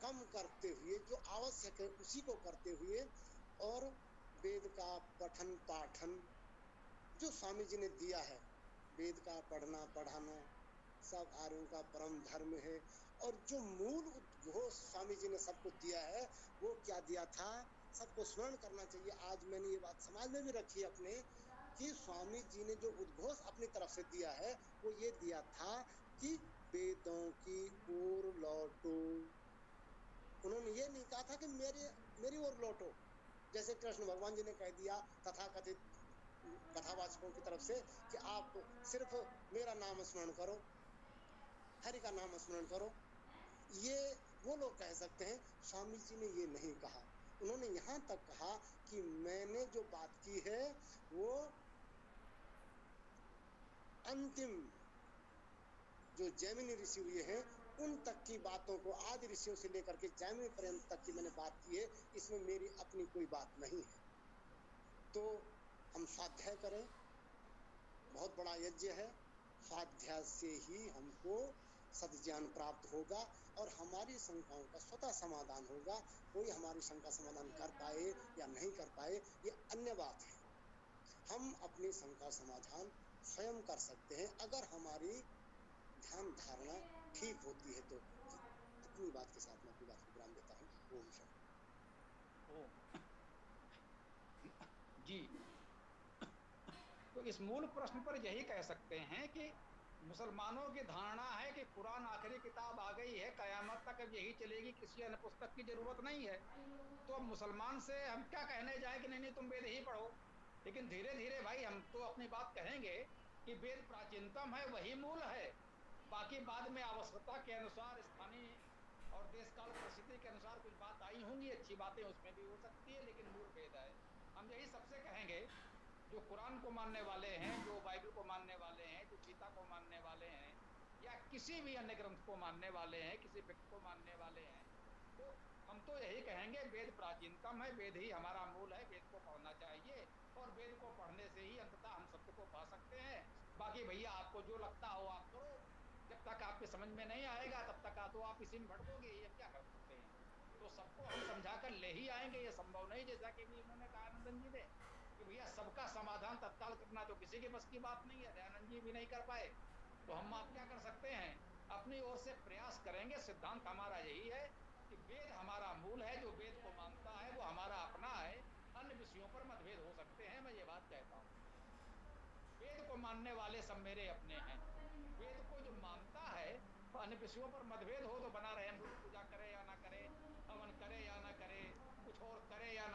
कम करते हुए, जो आवश्यक है उसी को करते हुए, और वेद का पठन पाठन जो स्वामी जी ने दिया है, वेद का पढ़ना पढ़ाना सब आर्यों का परम धर्म है। और जो मूल उद्घोष स्वामी जी ने सबको दिया है, वो क्या दिया था सबको स्मरण करना चाहिए। आज मैंने ये बात समाज में भी रखी अपने कि स्वामी जी ने जो उद्घोष अपनी तरफ से दिया है वो ये दिया था कि वेदों की ओर लौटो। उन्होंने ये नहीं कहा था कि मेरी ओर लौटो, जैसे कृष्ण भगवान जी ने कह दिया तथाकथित कथावाचकों की तरफ से कि आप सिर्फ मेरा नाम स्मरण करो, हरि का नाम स्मरण करो। ये वो लोग कह सकते हैं, स्वामी जी ने ये नहीं कहा। उन्होंने यहाँ तक कहा कि मैंने जो बात की है वो अंतिम जो जैमिनी ऋषि हुए हैं उन तक की बातों को, आदि ऋषियों से लेकर के जैमिनी पर्यंत तक की मैंने बात की है, इसमें मेरी अपनी कोई बात नहीं है। तो हम स्वाध्याय करें, बहुत बड़ा यज्ञ है, स्वाध्याय से ही हमको सद्ज्ञान प्राप्त होगा और हमारी शंकाओं का स्वतः समाधान होगा। कोई हमारी शंका समाधान कर पाए या नहीं कर पाए ये अन्य बात है। हम अपनी शंका समाधान स्वयं कर सकते हैं अगर हमारी ध्यान धारणा ठीक होती है। तो इतनी बात के साथ मैं अपनी बात को विराम देता हूँ। ओम शांति। ओम जी। तो इस मूल प्रश्न पर यही कह सकते हैं कि मुसलमानों की धारणा है कि कुरान आखिरी किताब आ गई है, कयामत तक अब यही चलेगी, किसी अन्य पुस्तक की जरूरत नहीं है। तो अब मुसलमान से हम क्या कहने जाए कि नहीं नहीं तुम वेद ही पढ़ो। लेकिन धीरे धीरे भाई हम तो अपनी बात कहेंगे कि वेद प्राचीनतम है, वही मूल है। बाकी बाद में आवश्यकता के अनुसार, स्थानीय और देश काल परिस्थिति के अनुसार कुछ बात आई होंगी, अच्छी बातें उसमें भी हो सकती है, लेकिन मूल वेद है। हम यही सबसे कहेंगे जो कुरान को मानने वाले हैं, जो बाइबल को मानने वाले हैं, जो गीता को मानने वाले हैं, या किसी भी अन्य ग्रंथ को मानने वाले हैं, किसी व्यक्ति को मानने वाले हैं, तो हम तो यही कहेंगे वेद प्राचीनतम है, वेद ही हमारा मूल है, वेद को पढ़ना चाहिए और वेद को पढ़ने से ही अंततः हम सत्य को पा सकते हैं। बाकी भैया आपको जो लगता हो आप करो, जब तक आपके समझ में नहीं आएगा तब तक तो आप इसी में भटकोगे, ये हम क्या कर सकते हैं। तो सबको हम समझा कर ले ही आएंगे, ये संभव नहीं, जैसा कि भी इन्होंने कहा आनंदन जी ने कि भैया सबका समाधान तत्काल करना तो किसी के बस की बात नहीं है, दयानंद जी भी नहीं कर पाए। तो हम आप क्या कर सकते हैं, अपनी ओर से प्रयास करेंगे। सिद्धांत हमारा यही है कि वेद हमारा मूल है, जो वेद को मानता है वो हमारा अपना है, अन्य विषयों पर मतभेद हो सकते हैं, मैं ये बात कहता हूँ। वेद को मानने वाले सब मेरे अपने हैं। वेद को जो मानता है तो अन्य विषयों पर मतभेद हो तो बना रहे, मूर्ति पूजा करे या ना करे, हवन करे या ना करे, कुछ और करे या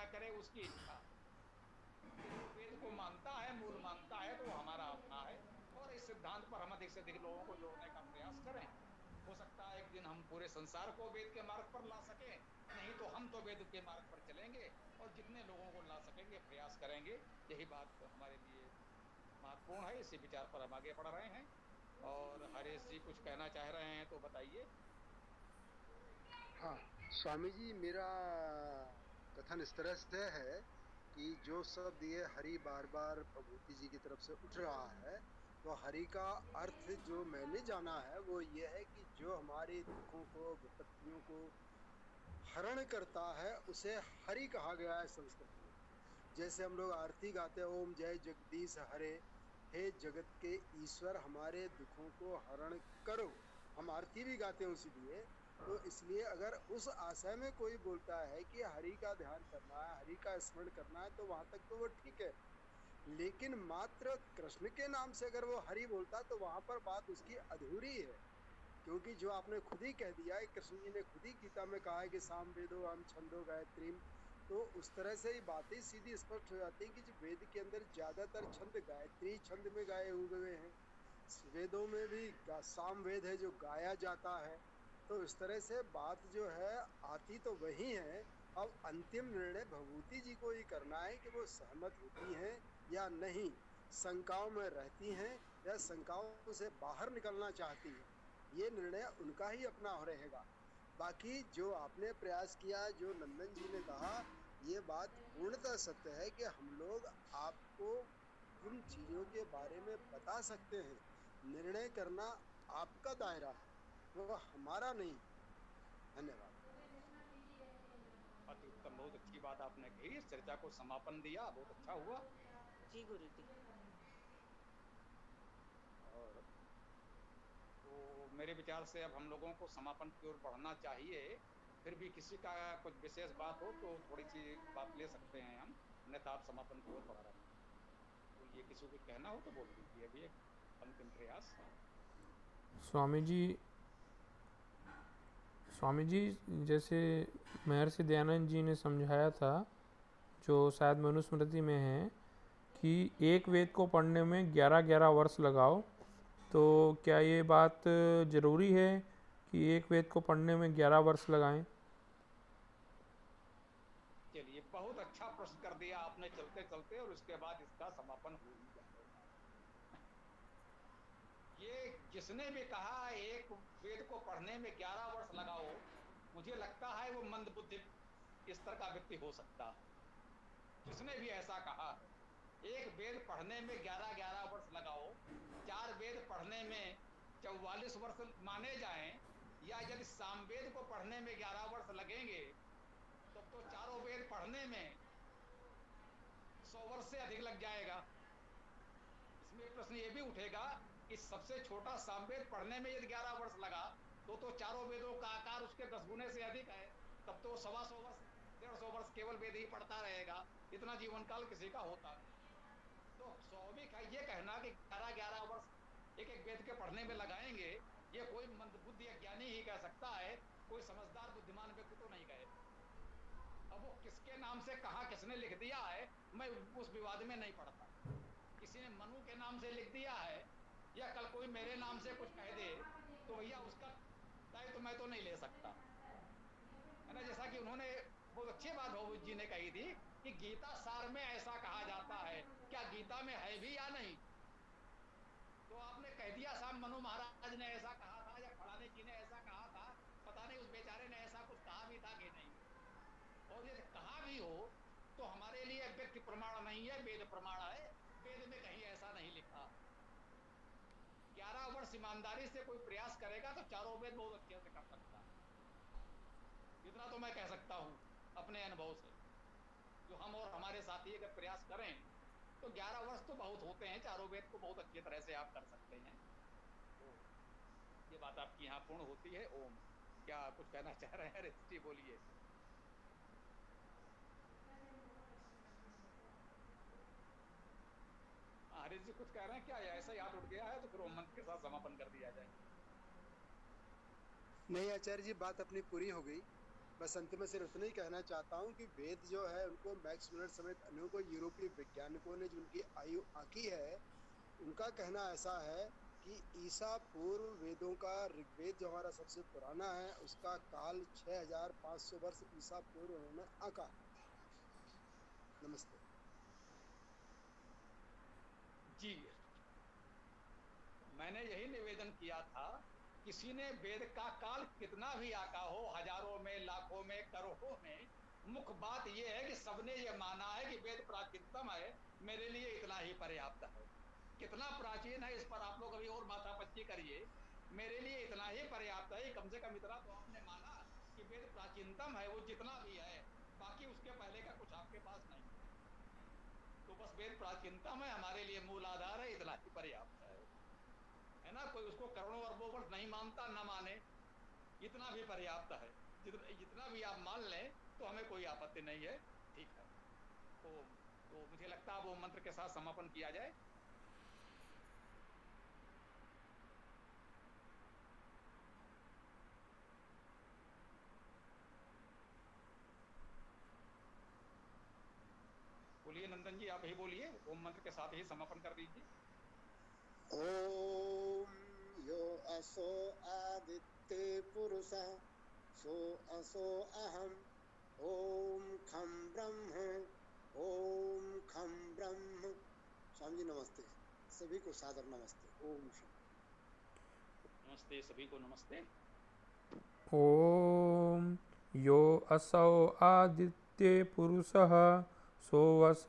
सिद्धांत पर हम अधिक से अधिक लोगों को जोड़ने का प्रयास करें। हो सकता है एक दिन हम पूरे संसार को वेद के मार्ग पर ला सकें, नहीं तो हम तो वेद के मार्ग पर चलेंगे और जितने लोगों को ला सकेंगे प्रयास करेंगे। यही बात हमारे लिए महत्वपूर्ण है, इसी विचार पर हम आगे बढ़ रहे हैं। और हरीश जी कुछ कहना चाह रहे हैं तो बताइए। हाँ स्वामी जी, मेरा कथन इस तरह से है कि जो शब्द ये हरि बार बार प्रभुति जी की तरफ से उठ रहा है, तो हरि का अर्थ जो मैंने जाना है वो ये है कि जो हमारे दुखों को, विपत्तियों को हरण करता है उसे हरि कहा गया है संस्कृत में। जैसे हम लोग आरती गाते हैं, ओम जय जगदीश हरे, हे जगत के ईश्वर हमारे दुखों को हरण करो, हम आरती भी गाते हैं उसी लिए। तो इसलिए अगर उस आशय में कोई बोलता है कि हरि का ध्यान करना है, हरि का स्मरण करना है, तो वहां तक तो वो ठीक है। लेकिन मात्र कृष्ण के नाम से अगर वो हरि बोलता तो वहां पर बात उसकी अधूरी है, क्योंकि जो आपने खुद ही कह दिया है, कृष्ण जी ने खुद ही गीता में कहा है कि साम वेदो हम छंदो गायत्री, तो उस तरह से ही बातें सीधी स्पष्ट हो जाती है कि जो वेद के अंदर ज्यादातर छंद गायत्री छंद में गाए हुए हैं। वेदों में भी साम वेद है जो गाया जाता है। तो इस तरह से बात जो है आती तो वही है। अब अंतिम निर्णय भभूति जी को ही करना है कि वो सहमत होती हैं या नहीं, शंकाओं में रहती हैं या शंकाओं से बाहर निकलना चाहती हैं, ये निर्णय उनका ही अपना हो रहेगा। बाकी जो आपने प्रयास किया, जो नंदन जी ने कहा, ये बात पूर्णतः सत्य है कि हम लोग आपको उन चीजों के बारे में बता सकते हैं। निर्णय करना आपका दायरा है, वो हमारा नहीं। धन्यवाद। अति उत्तम, बहुत अच्छी बात आपने कही। इस चर्चा को समापन दिया, बहुत अच्छा हुआ। जी गुरु जी। और तो मेरे विचार से अब हम लोगों को समापन की ओर बढ़ना चाहिए। फिर भी किसी का कुछ विशेष बात हो तो थोड़ी सी बात ले सकते हैं हम, अन्यथा आप समापन की ओर बढ़ा रहे हैं। बोलिए, किसी को कुछ कहना हो तो बोल दीजिए, अभी एक अंतिम प्रयास। स्वामी जी जैसे महर्षि दयानंद जी ने समझाया था, जो शायद मनुस्मृति में है, कि एक वेद को पढ़ने में 11-11 वर्ष लगाओ। तो क्या ये बात ज़रूरी है कि एक वेद को पढ़ने में 11 वर्ष लगाएं? चलिए, बहुत अच्छा प्रश्न कर दिया आपने चलते चलते, और उसके बाद इसका समापन हो ही जाएगा। ये जिसने भी कहा एक वेद को पढ़ने में 11 वर्ष लगाओ, मुझे लगता है वो मंदबुद्धि स्तर का व्यक्ति हो सकता है। जिसने भी ऐसा कहा है, एक वेद पढ़ने में 11-11 वर्ष लगाओ, 4 वेद पढ़ने में 44 वर्ष माने जाएं, या यदि सामवेद को पढ़ने में 11 वर्ष लगेंगे तब तो चारों वेद पढ़ने में 100 वर्ष से अधिक लग जाएगा। इसमें प्रश्न ये भी उठेगा कि सबसे छोटा सामवेद पढ़ने में यदि 11 वर्ष लगा तो चारों वेदों का आकार उसके 10 गुने से अधिक है, तब तो 125 वर्ष 150 वर्ष केवल वेद ही पढ़ता रहेगा। इतना जीवन काल किसी का होता नहीं। तो स्वाभाविक है ये कहना कि 11-11 वर्ष एक एक वेद के पढ़ने में लगाएंगे, ये कोई मंदबुद्धि ज्ञानी ही कह सकता है, कोई समझदार बुद्धिमान व्यक्ति तो नहीं कहे। अब वो किसके नाम से कहा, किसने लिख दिया है, मैं उस विवाद में नहीं पड़ता। किसी ने मनु के नाम से लिख दिया है, या कल कोई मेरे नाम से कुछ कह दे, तो भैया उसका दायित्व तो मैं तो नहीं ले सकता, है ना। जैसा कि उन्होंने बहुत अच्छी बात भगवत जी ने कही थी कि गीता सार में ऐसा कहा जाता है, क्या गीता में है भी या नहीं? तो आपने कह दिया साहब मनु महाराज ने ऐसा कहा था या फलाने जी ने ऐसा कहा था, पता नहीं उस बेचारे ने ऐसा कुछ कहा भी था कि नहीं। और यदि कहा भी हो तो हमारे लिए व्यक्ति प्रमाण नहीं है, वेद प्रमाण है। वेद में कहीं ऐसा नहीं लिखा। 11 वर्ष ईमानदारी से कोई प्रयास करेगा तो चारों वेद बहुत अच्छे से कर सकता है। इतना तो मैं कह सकता हूं अपने अनुभव से। जो हम और हमारे साथी अगर प्रयास करें तो 11 वर्ष तो बहुत होते हैं, चारों वेद को बहुत अच्छी तरह से आप कर सकते हैं। तो ये बात आपकी यहाँ पूर्ण होती है। ओम, क्या कुछ कहना चाह रहे हैं ऋषि जी? बोलिए। हरीश जी कुछ कह रहे हैं क्या, या ऐसा ही हाथ उठ गया है तो फिर ओम मंत्र के साथ समापन कर दिया जाए? नहीं आचार्य जी, बात अपनी पूरी हो गई। बस अंत में सिर्फ इतना ही कहना चाहता हूँ कि वेद जो है उनको मैक्स मुलर समेत अन्यों को यूरोपीय वैज्ञानिकों ने जो उनकी आयु आंकी है उनका कहना ऐसा है कि ईसा पूर्व वेदों का ऋग्वेद जो हमारा सबसे पुराना है उसका काल 6500 वर्ष ईसा पूर्व उन्होंने आंका। नमस्ते जी, मैंने यही निवेदन किया था, किसी ने वेद का काल कितना भी आका हो, हजारों में, लाखों में, करोड़ों में, मुख्य बात यह है कि सबने ये माना है कि वेद प्राचीनतम है, मेरे लिए इतना ही पर्याप्त है। कितना प्राचीन है इस पर आप लोग अभी और माथापच्ची करिए, मेरे लिए इतना ही पर्याप्त है। कम से कम इतना तो आपने माना कि वेद प्राचीनतम है, वो जितना भी है, बाकी उसके पहले का कुछ आपके पास नहीं है। तो बस वेद प्राचीनतम है, हमारे लिए मूल आधार है, इतना ही पर्याप्त है ना। कोई उसको करोड़ों अरबों वर्ष नहीं मानता, ना माने, इतना भी पर्याप्त है। जितना भी आप मान लें तो हमें कोई आपत्ति नहीं है, ठीक है। तो मुझे लगता है वो मंत्र के साथ समापन किया जाए। बोलिए नंदन जी, आप ही बोलिए, ओम मंत्र के साथ ही समापन कर दीजिए। ओम यो असो आदित्य पुरुषः सो असो अहम ओम खम ब्रह्म ओम खम ब्रह्म। स्वामी जी नमस्ते, सभी को सादर नमस्ते। ओम शांति। नमस्ते, सभी को नमस्ते। ओम यो असौ आदित्य पुरुषः सो असौ